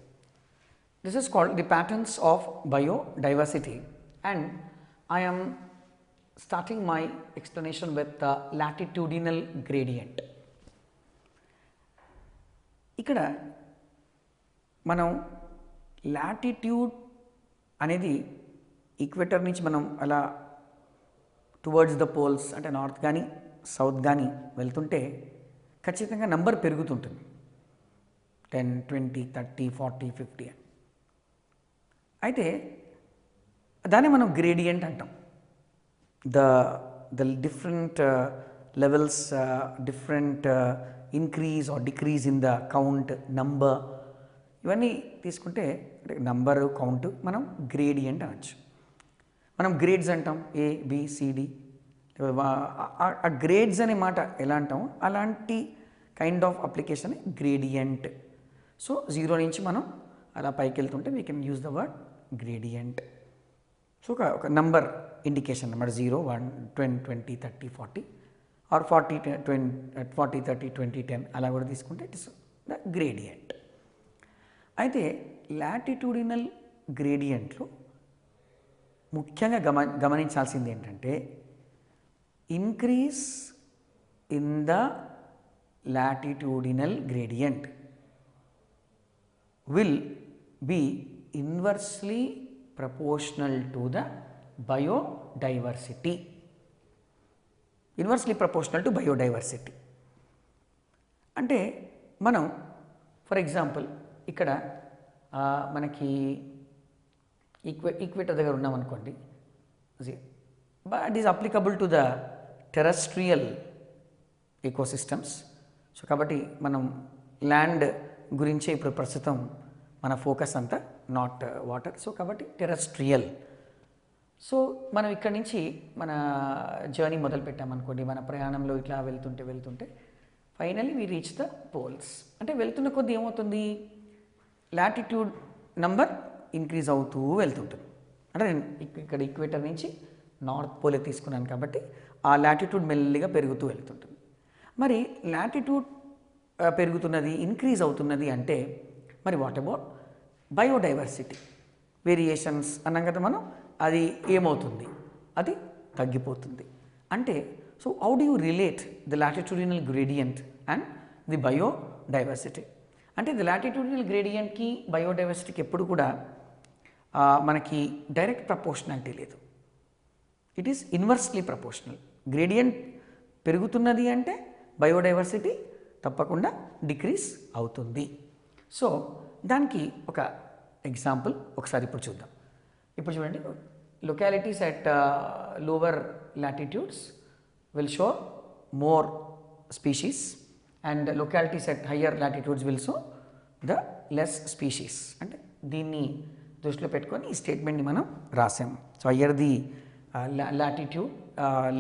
This is called the patterns of biodiversity, and I am starting my explanation with the latitudinal gradient. ఇక్కడ మనం latitude అనేది equator నుంచి మనం అలా towards the poles అంటే north కానీ south కానీ వెళ్తుంటే ఖచ్చితంగా నంబర్ పెరుగుతుంటుంది, 10, 20, 30, 40, 50 అని. అయితే దాన్ని మనం గ్రేడియంట్ అంటాం. The different levels, different increase or decrease in the count, number, ఇవన్నీ తీసుకుంటే నంబరు కౌంట్ మనం గ్రేడియంట్ అనొచ్చు. మనం గ్రేడ్స్ అంటాం, ABCD. ఆ గ్రేడ్స్ అనే మాట ఎలా అంటామో అలాంటి kind of application gradient. So 0 నుంచి మనం అలా పైకి వెళ్తుంటే we can use the word gradient. So ఒక నంబర్ ఇండికేషన్ అన్నమాట, 0, 1, 10, 20, 30, 40 ఆర్ 40, 30, 20, 10 అలా కూడా తీసుకుంటే ఇట్ ఇస్ ద గ్రేడియంట్. అయితే లాటిట్యూడినల్ గ్రేడియంట్లో ముఖ్యంగా గమనించాల్సింది ఏంటంటే increase in the latitudinal gradient will be inversely proportional to the biodiversity. Inversely proportional to biodiversity అంటే మనం ఫర్ ఎగ్జాంపుల్ ఇక్కడ మనకి ఈక్వేటర్ దగ్గర ఉన్నామనుకోండి, but it is applicable to the terrestrial ecosystems. So కాబట్టి మనం ల్యాండ్ గురించే ఇప్పుడు ప్రస్తుతం మన ఫోకస్ అంతా, నాట్ వాటర్. సో కాబట్టి టెరెస్ట్రియల్. సో మనం ఇక్కడ నుంచి మన జర్నీ మొదలు పెట్టామనుకోండి, మన ప్రయాణంలో ఇట్లా వెళ్తుంటే finally we reach the poles. అంటే వెళ్తున్న కొద్దీ ఏమవుతుంది, లాటిట్యూడ్ నంబర్ ఇంక్రీజ్ అవుతూ వెళ్తుంటుంది. అంటే నేను ఇక్కడ ఈక్వేటర్ నుంచి నార్త్ పోలే తీసుకున్నాను కాబట్టి ఆ లాటిట్యూడ్ మెల్లిగా పెరుగుతూ వెళ్తుంటుంది. మరి లాటిట్యూడ్ పెరుగుతున్నది, ఇంక్రీజ్ అవుతున్నది అంటే మరి వాట్ అబౌట్ బయోడైవర్సిటీ? వేరియేషన్స్ అన్నాం కదా మనం, అది ఏమవుతుంది? అది తగ్గిపోతుంది. అంటే so how do you relate the latitudinal gradient and the biodiversity? అంటే ది లాటిట్యూడినల్ గ్రేడియంట్కి బయోడైవర్సిటీకి ఎప్పుడు కూడా మనకి డైరెక్ట్ ప్రపోర్షనాలిటీ లేదు. It is inversely proportional. Gradient పెరుగుతున్నది అంటే బయోడైవర్సిటీ తప్పకుండా డిక్రీజ్ అవుతుంది. సో దానికి ఒక ఎగ్జాంపుల్ ఒకసారి ఇప్పుడు చూద్దాం. ఇప్పుడు చూడండి, localities at lower latitudes will show more species and localities at higher latitudes will show the less species. అంటే దీన్ని దృష్టిలో పెట్టుకొని ఈ స్టేట్మెంట్ని మనం రాసాము. So higher the latitude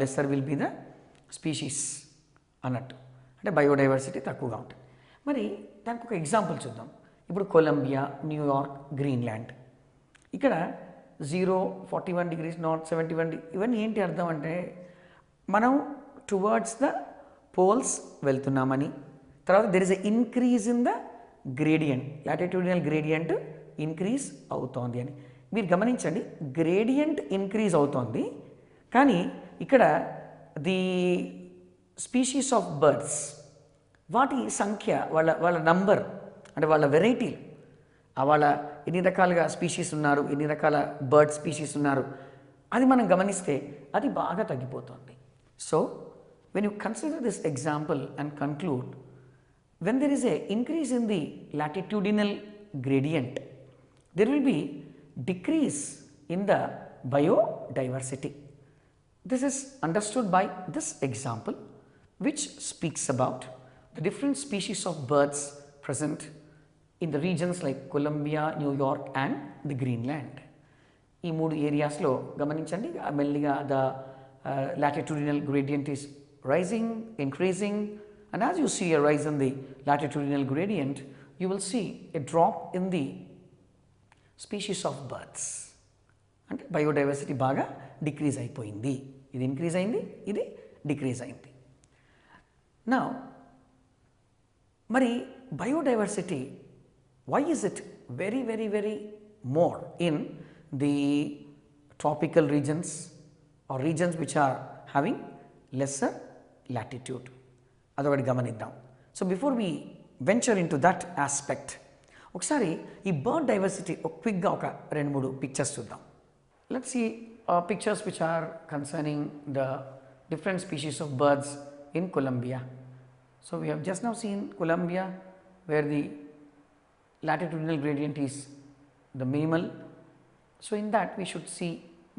lesser will be the species అన్నట్టు, అంటే బయోడైవర్సిటీ తక్కువగా ఉంటుంది. మరి దానికి ఒక ఎగ్జాంపుల్ చూద్దాం. ఇప్పుడు కొలంబియా, న్యూయార్క్, గ్రీన్లాండ్, ఇక్కడ 0, 41 degrees నార్త్, 71 ఇవన్నీ ఏంటి అర్థం అంటే మనం టువర్డ్స్ ద పోల్స్ వెళ్తున్నామని. తర్వాత there is a increase in the gradient, latitudinal gradient increase అవుతోంది అని. మీరు గమనించండి, గ్రేడియంట్ ఇంక్రీజ్ అవుతోంది కానీ ఇక్కడ ది స్పీషీస్ ఆఫ్ బర్డ్స్, వాటి సంఖ్య, వాళ్ళ నంబర్ అంటే వాళ్ళ వెరైటీలు, వాళ్ళ ఎన్ని రకాలుగా స్పీషీస్ ఉన్నారు, ఎన్ని రకాల బర్డ్ స్పీషీస్ ఉన్నారు, అది మనం గమనిస్తే అది బాగా తగ్గిపోతుంది. So when you consider this example and conclude, when there is a increase in the latitudinal gradient, there will be decrease in the biodiversity. This is understood by this example, which speaks about the different species of birds present in the regions like Colombia, New York and the Greenland. ఈ మూడు ఏరియాస్లో గమనించండి, మెల్లిగా the latitudinal gradient is rising, increasing, and as you see a rise in the latitudinal gradient, you will see a drop in the species of birds. అంటే biodiversity బాగా decrease అయిపోయింది. ఇది increase అయింది, ఇది డిక్రీజ్ అయింది. నా మరి biodiversity, why is it very very very more in the tropical regions or regions which are having lesser latitude? అదొకటి గమనిద్దాం. So before we venture in to that aspect, ఒకసారి ఈ బర్డ్ డైవర్సిటీ క్విక్గా ఒక 2-3 పిక్చర్స్ చూద్దాం. Let's see pictures which are concerning the different species of birds in Colombia. So we have just now seen Colombia where the latitudinal gradient is the minimal. So in that we should see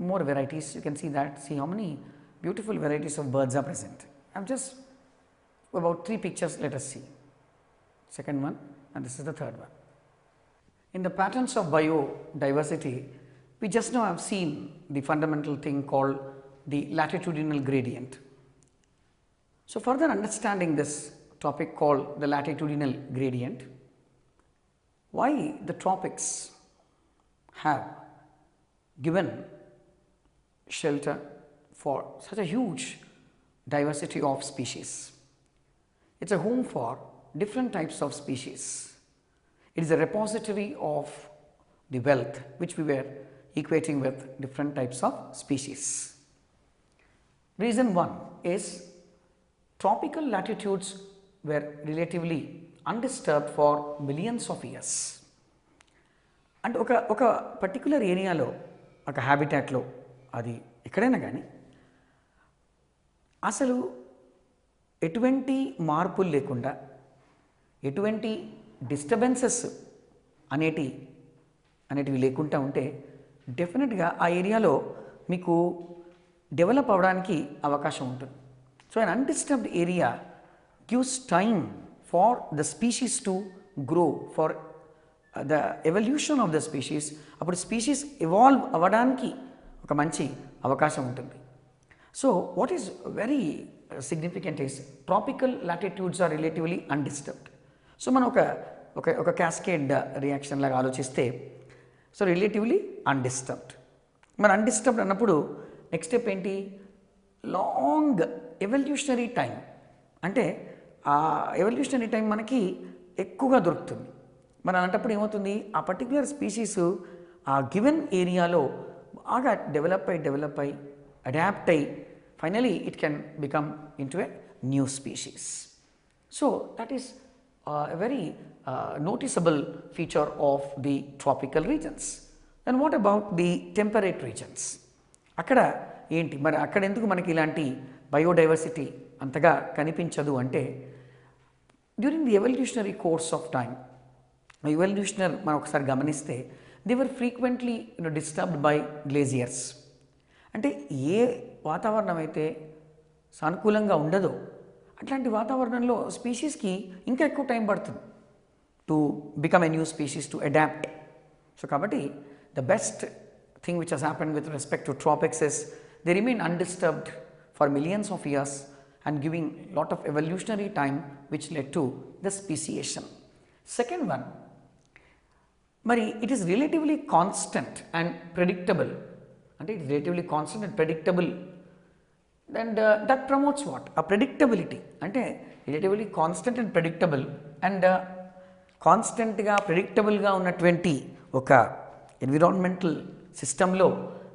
more varieties. You can see that, see how many beautiful varieties of birds are present. I have just about 3 pictures, let us see. Second one, and this is the third one. In the patterns of biodiversity, we just now have seen the fundamental thing called the latitudinal gradient. So further understanding this topic called the latitudinal gradient, why the tropics have given shelter for such a huge diversity of species. It's a home for different types of species. It is a repository of the wealth which we were equating with different types of species. Reason 1 is tropical latitudes were relatively undisturbed for millions of years. అంటే ఒక particular ఏరియాలో, ఒక హ్యాబిటాట్లో, అది ఎక్కడైనా కానీ అసలు ఎటువంటి మార్పులు లేకుండా, ఎటువంటి డిస్టర్బెన్సెస్ అనేటివి లేకుండా ఉంటే డెఫినెట్గా ఆ ఏరియాలో మీకు డెవలప్ అవ్వడానికి అవకాశం ఉంటుంది. So an undisturbed area gives time for the species to grow, for the evolution of the species. అప్పుడు స్పీషీస్ ఎవాల్వ్ అవ్వడానికి ఒక మంచి అవకాశం ఉంటుంది. So what is very significant is tropical latitudes are relatively undisturbed. So మనం ఒక cascade reaction లాగా ఆలోచిస్తే, సో రిలేటివ్లీ అన్డిస్టర్బ్డ్. మన అన్డిస్టర్బ్డ్ అన్నప్పుడు నెక్స్ట్ స్టెప్ ఏంటి, లాంగ్ ఎవల్యూషనరీ టైం, అంటే ఆ ఎవల్యూషనరీ టైం మనకి ఎక్కువగా దొరుకుతుంది. మరి అలాంటప్పుడు ఏమవుతుంది, ఆ పర్టికులర్ స్పీషీస్ ఆ గివెన్ ఏరియాలో బాగా డెవలప్ అయ్యి అడాప్ట్ అయ్యి finally it can become into a new species. So that is a very noticeable feature of the tropical regions. And what about the temperate regions? అక్కడ ఏంటి మరి, అక్కడ ఎందుకు మనకి ఇలాంటి బయోడైవర్సిటీ అంతగా కనిపించదు అంటే, during the evolutionary course of time, evolutionary మనం ఒకసారి గమనిస్తే they were frequently disturbed by glaciers. అంటే ఏ వాతావరణం అయితే సానుకూలంగా ఉండదో అట్లాంటి వాతావరణంలో స్పీషీస్కి ఇంకా ఎక్కువ టైం పడుతుంది to become a new species to adapt. So కాబట్టి the best thing which has happened with respect to tropics is they remain undisturbed for millions of years and giving lot of evolutionary time which led to the speciation. Second one, మరి it is relatively constant and predictable. అంటే it relatively constant and predictable and that promotes what? A predictability. అంటే relatively constant and predictable and కాన్స్టెంట్గా ప్రెడిక్టబుల్గా ఉన్నటువంటి ఒక environmental సిస్టంలో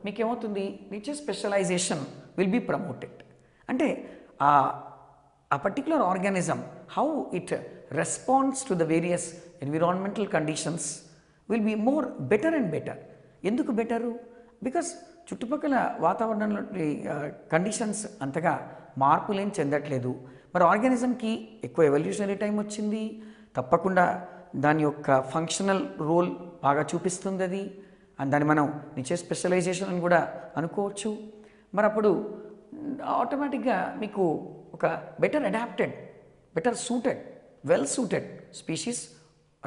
మీకు ఏమవుతుంది, nature specialization will be promoted. అంటే ఆ particular organism how it responds to the various environmental conditions will be more better and better. ఎందుకు బెటరు? బికాస్ చుట్టుపక్కల వాతావరణంలో కండిషన్స్ అంతగా మార్పులేం చెందట్లేదు. మరి ఆర్గానిజంకి ఎక్కువ ఎవల్యూషనరీ టైం వచ్చింది, తప్పకుండా దాని యొక్క ఫంక్షనల్ రోల్ బాగా చూపిస్తుంది అది, అండ్ దాన్ని మనం నేచర్ స్పెషలైజేషన్ అని కూడా అనుకోవచ్చు. మరి అప్పుడు ఆటోమేటిక్గా మీకు ఒక better adapted, better suited, well suited species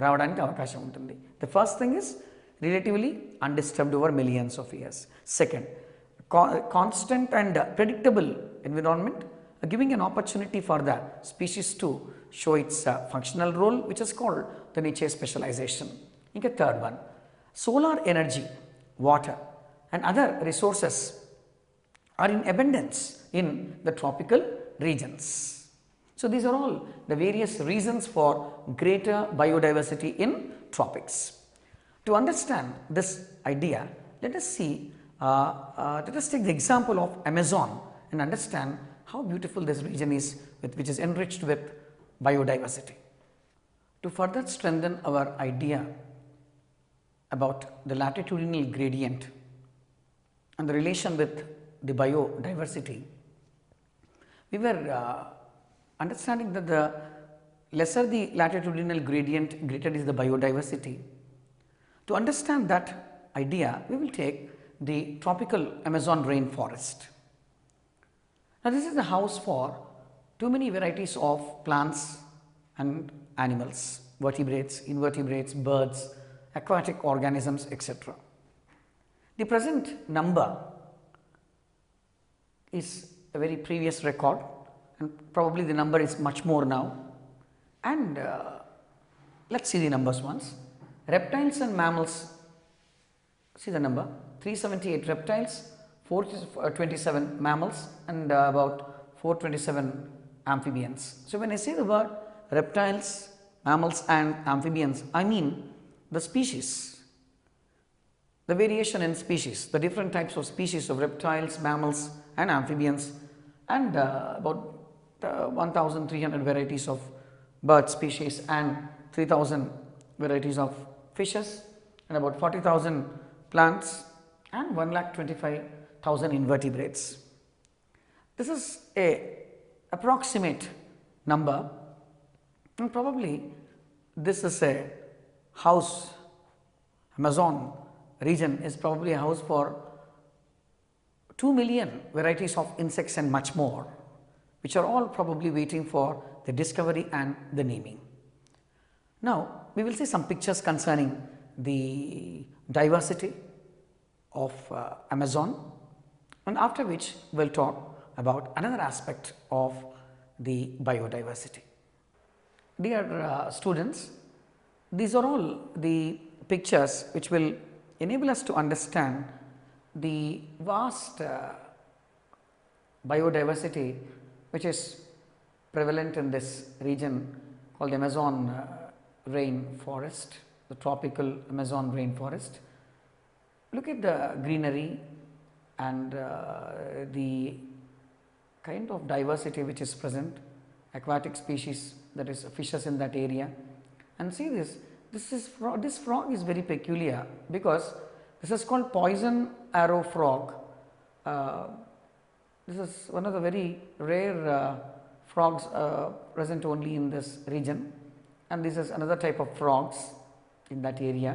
రావడానికి అవకాశం ఉంటుంది. The first thing is relatively undisturbed over millions of years. Second, constant and predictable environment giving an opportunity for the species to show its functional role, which is called the nature specialization. Inka third one, solar energy, water and other resources are in abundance in the tropical regions. So these are all the various reasons for greater biodiversity in tropics. To understand this idea, let us take the example of Amazon and understand how beautiful this region is, which is enriched with biodiversity. To further strengthen our idea about the latitudinal gradient and the relation with the biodiversity, we were understanding that the lesser the latitudinal gradient, greater is the biodiversity. To understand that idea, we will take the tropical Amazon rainforest. Now, this is the house for too many varieties of plants and animals, vertebrates, invertebrates, birds, aquatic organisms, etc. The present number is a very previous record, and probably the number is much more now. And let's see the numbers once. Reptiles and mammals, see the number, 378 reptiles, 427 mammals and about 427 amphibians. So when I say the word reptiles, mammals and amphibians, I mean the species, the variation in species, the different types of species of reptiles, mammals and amphibians, and about 1300 varieties of bird species and 3000 varieties of fishes and about 40,000 plants and 1,25,000 invertebrates. This is a approximate number, and probably this is a house. Amazon region is probably a house for 2 million varieties of insects and much more, which are all probably waiting for the discovery and the naming. Now, we will see some pictures concerning the diversity of Amazon, and after which we will talk about another aspect of the biodiversity. Dear students, these are all the pictures which will enable us to understand the vast biodiversity which is prevalent in this region called the Amazon rainforest, the tropical Amazon rainforest. Look at the greenery and the kind of diversity which is present, aquatic species, that is fishes in that area. And see this frog is very peculiar because this is called poison arrow frog. This is one of the very rare frogs present only in this region, and this is another type of frogs in that area,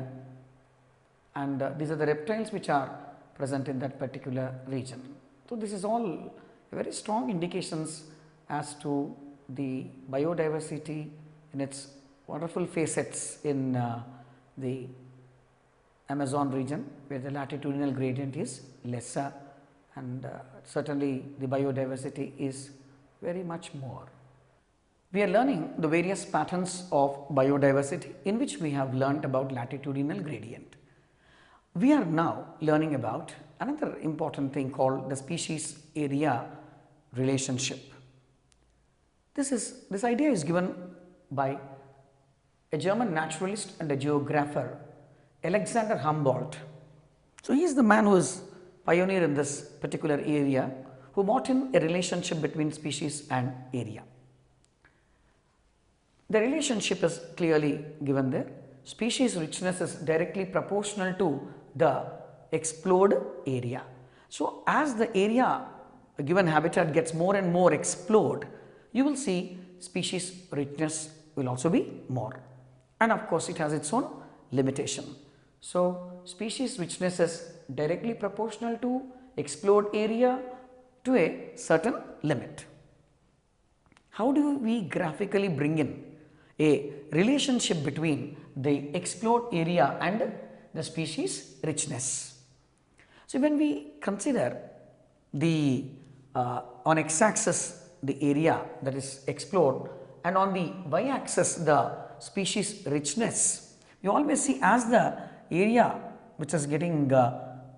and these are the reptiles which are present in that particular region. So, this is all very strong indications as to the biodiversity in its wonderful facets in the Amazon region, where the latitudinal gradient is lesser, and certainly the biodiversity is very much more. We are learning the various patterns of biodiversity in which we have learnt about latitudinal gradient. We are now learning about another important thing called the species area relationship. This idea is given by a German naturalist and a geographer, Alexander Humboldt. So, he is the man who is pioneer in this particular area, who brought in a relationship between species and area. The relationship is clearly given there. Species richness is directly proportional to the explored area. So, as the area, a given habitat gets more and more explored, you will see species richness will also be more, and of course, it has its own limitation. So, species richness is directly proportional to explored area to a certain limit. How do we graphically bring in a relationship between the explored area and the species richness? So, when we consider the on x axis the area that is explored and on the y axis the species richness, you always see as the area which is getting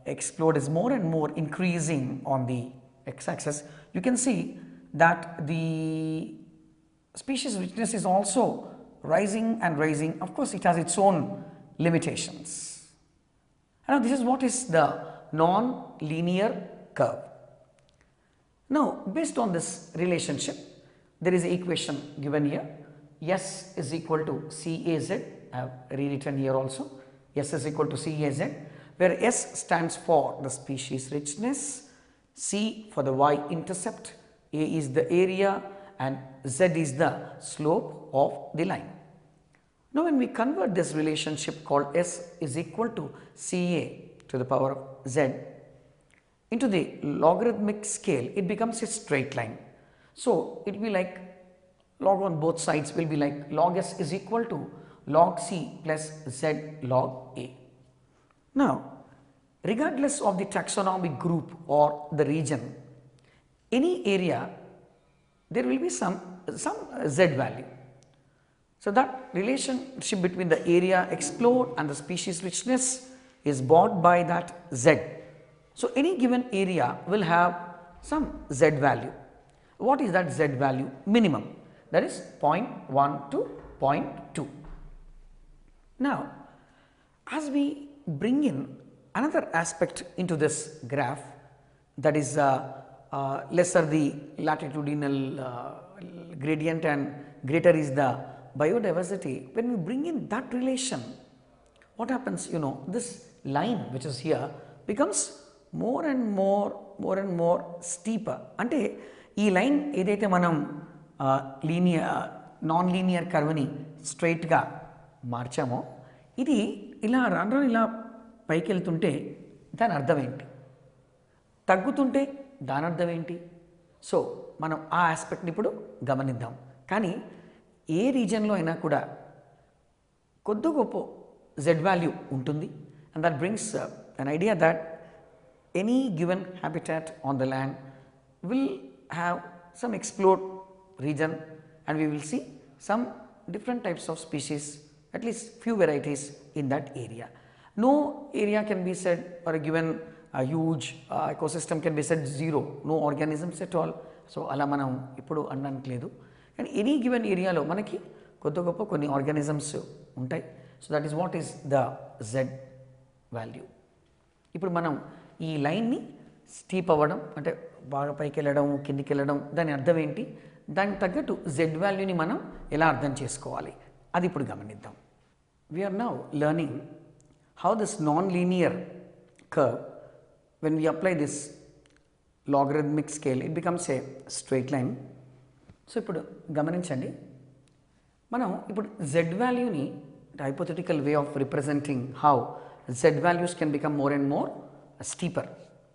explored is more and more increasing on the x axis, you can see that the species richness is also rising and rising. Of course, it has its own limitations. Now, this is what is the non-linear curve. Now, based on this relationship, there is an equation given here. S is equal to CAZ, I have rewritten here also. S is equal to CAZ, where S stands for the species richness, C for the y-intercept, A is the area, and Z is the slope of the line. Now, when we convert this relationship called S is equal to CA to the power of Z into the logarithmic scale, it becomes a straight line. So, it will be like log on both sides will be like log S is equal to log C plus Z log A. Now, regardless of the taxonomic group or the region, any area there will be some Z value. So, that relationship between the area explored and the species richness is brought by that Z. So, any given area will have some Z value. What is that Z value? Minimum, that is 0.1 to 0.2. Now, as we bring in another aspect into this graph, that is lesser the latitudinal gradient and greater is the biodiversity. When we bring in that relation, what happens? This line which is here becomes more and more steeper. అంటే ఈ line ఏదైతే మనం non linear కర్వ్ని స్ట్రైట్గా మార్చామో, ఇది ఇలా ఇలా పైకి వెళ్తుంటే దాని అర్థం ఏంటి, తగ్గుతుంటే దాని అర్థం ఏంటి? సో, మనం ఆ ఆస్పెక్ట్ని ఇప్పుడు గమనిద్దాం. కానీ ఏ రీజన్లో అయినా కూడా కొద్ది గొప్ప Z వాల్యూ ఉంటుంది, and that brings an idea that any given habitat on the land will have some explored region, and we will see some different types of species, at least few varieties in that area. No area can be said, or a given a huge ecosystem can be said zero, no organisms at all. So అలా మనం ఇప్పుడు అనడానికి లేదు, కానీ any given ఏరియాలో మనకి కొద్ది గొప్ప కొన్ని ఆర్గానిజమ్స్ ఉంటాయి. So that is what is the Z value. ఇప్పుడు మనం ఈ లైన్ని స్టీప్ అవ్వడం అంటే బాగా పైకి వెళ్ళడం కిందికి వెళ్ళడం దాని అర్థం ఏంటి, దానికి తగ్గట్టు జెడ్ వాల్యూని మనం ఎలా అర్థం చేసుకోవాలి అది ఇప్పుడు గమనిద్దాం. We are now learning how this non linear curve when we apply this logarithmic scale it becomes a straight line. So ఇప్పుడు గమనించండి, మనం ఇప్పుడు z వాల్యూని hypothetical way of representing how z values can become more and more steeper,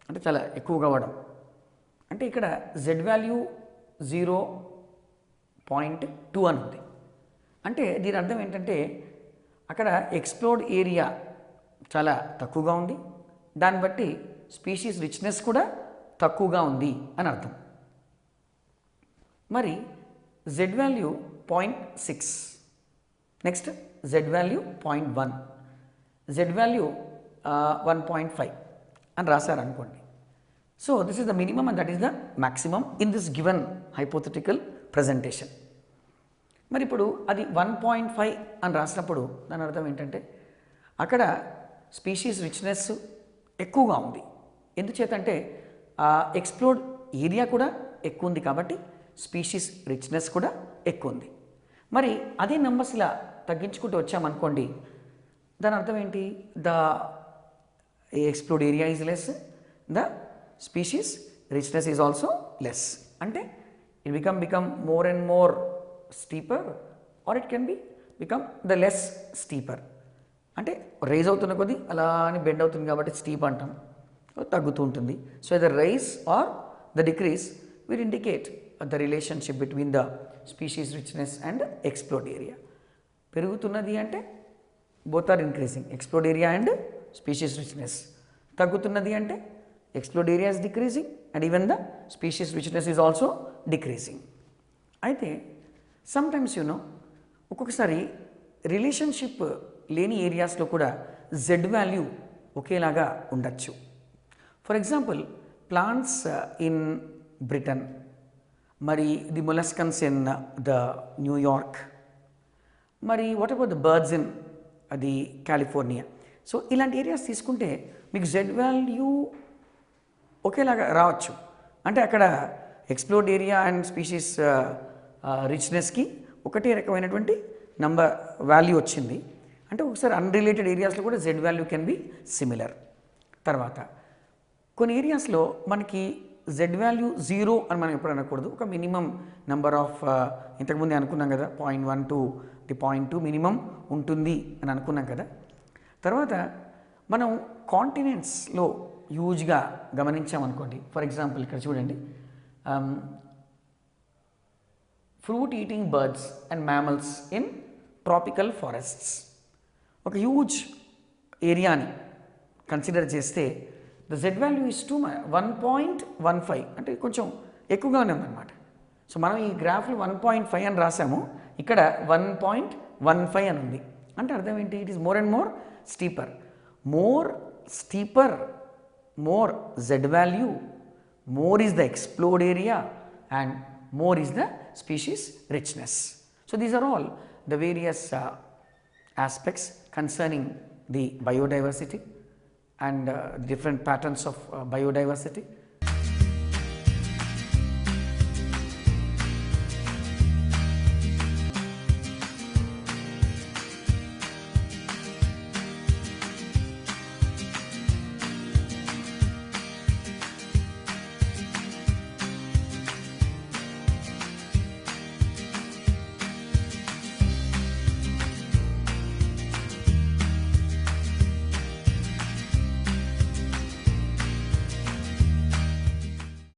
అంటే చాలా ఎక్కువగా అవ్వడం. అంటే ఇక్కడ z వాల్యూ 0.2 అని ఉంది. అంటే దీని అర్థం ఏంటంటే అక్కడ ఎక్స్ప్లోర్డ్ ఏరియా చాలా తక్కువగా ఉంది, దాన్ని బట్టి స్పీషీస్ రిచ్నెస్ కూడా తక్కువగా ఉంది అని అర్థం. మరి z value 0.6, next z value 0.1, z value 1.5 అని రాశారు అనుకోండి. So this is the minimum and that is the maximum in this given hypothetical presentation. మరి ఇప్పుడు అది 1.5 అని రాసినప్పుడు దాని అర్థం ఏంటంటే అక్కడ స్పీషీస్ రిచ్నెస్ ఎక్కువగా ఉంది. ఎందుచేతంటే ఎక్స్ప్లోర్డ్ ఏరియా కూడా ఎక్కువ ఉంది కాబట్టి స్పీషీస్ రిచ్నెస్ కూడా ఎక్కువ ఉంది. మరి అదే నంబర్స్ ఇలా తగ్గించుకుంటూ వచ్చామనుకోండి, దాని అర్థం ఏంటి, the explored area is less, the species richness is also less. అంటే it become more and more steeper or it can become the less steeper. అంటే రైజ్ అవుతున్న కొద్దీ అలా అని బెండ్ అవుతుంది కాబట్టి స్టీప్ అంటాం, తగ్గుతూ ఉంటుంది. So the rise or the decrease will indicate the relationship between the species richness and explored area. పెరుగుతున్నది అంటే both are increasing, explored area and species richness. తగ్గుతున్నది అంటే explored area is decreasing and even the species richness is also decreasing. అయితే sometimes ఒక్కొక్కసారి relationship లేని ఏరియాస్లో కూడా Z value ఒకేలాగా ఉండొచ్చు. For example plants in Britain, మరి the molluscans in the New York, మరి what about the birds in the California. So ఇలాంటి ఏరియాస్ తీసుకుంటే మీకు జెడ్ వాల్యూ ఒకేలాగా రావచ్చు. అంటే అక్కడ ఎక్స్ప్లోర్డ్ ఏరియా అండ్ స్పీషీస్ రిచ్నెస్కి ఒకటే రకమైనటువంటి నంబర్ వాల్యూ వచ్చింది. అంటే ఒకసారి అన్రిలేటెడ్ ఏరియాస్లో కూడా Z value can be similar. తర్వాత కొన్ని ఏరియాస్లో మనకి జెడ్ వాల్యూ 0 అని మనం ఎప్పుడు అనకూడదు, ఒక మినిమం నెంబర్ ఆఫ్ ఇంతకుముందే అనుకున్నాం కదా 0.1 to 0.2 మినిమం ఉంటుంది అని అనుకున్నాం కదా. తర్వాత మనం కాంటినెంట్స్లో హ్యూజ్గా గమనించామనుకోండి. ఫర్ ఎగ్జాంపుల్ ఇక్కడ చూడండి, fruit eating birds and mammals in tropical forests. ఒక హ్యూజ్ ఏరియాని కన్సిడర్ చేస్తే ద జెడ్ వాల్యూ ఇస్ 1.15, అంటే కొంచెం ఎక్కువగానే ఉందన్నమాట. సో మనం ఈ గ్రాఫ్లో 1.5 అని రాసాము, ఇక్కడ 1.15 అని ఉంది. అంటే అర్థం ఏంటి, it is more and more steeper. More steeper, more Z value, more is the explored area and more is the species richness. So these are all the various aspects concerning the biodiversity and different patterns of biodiversity.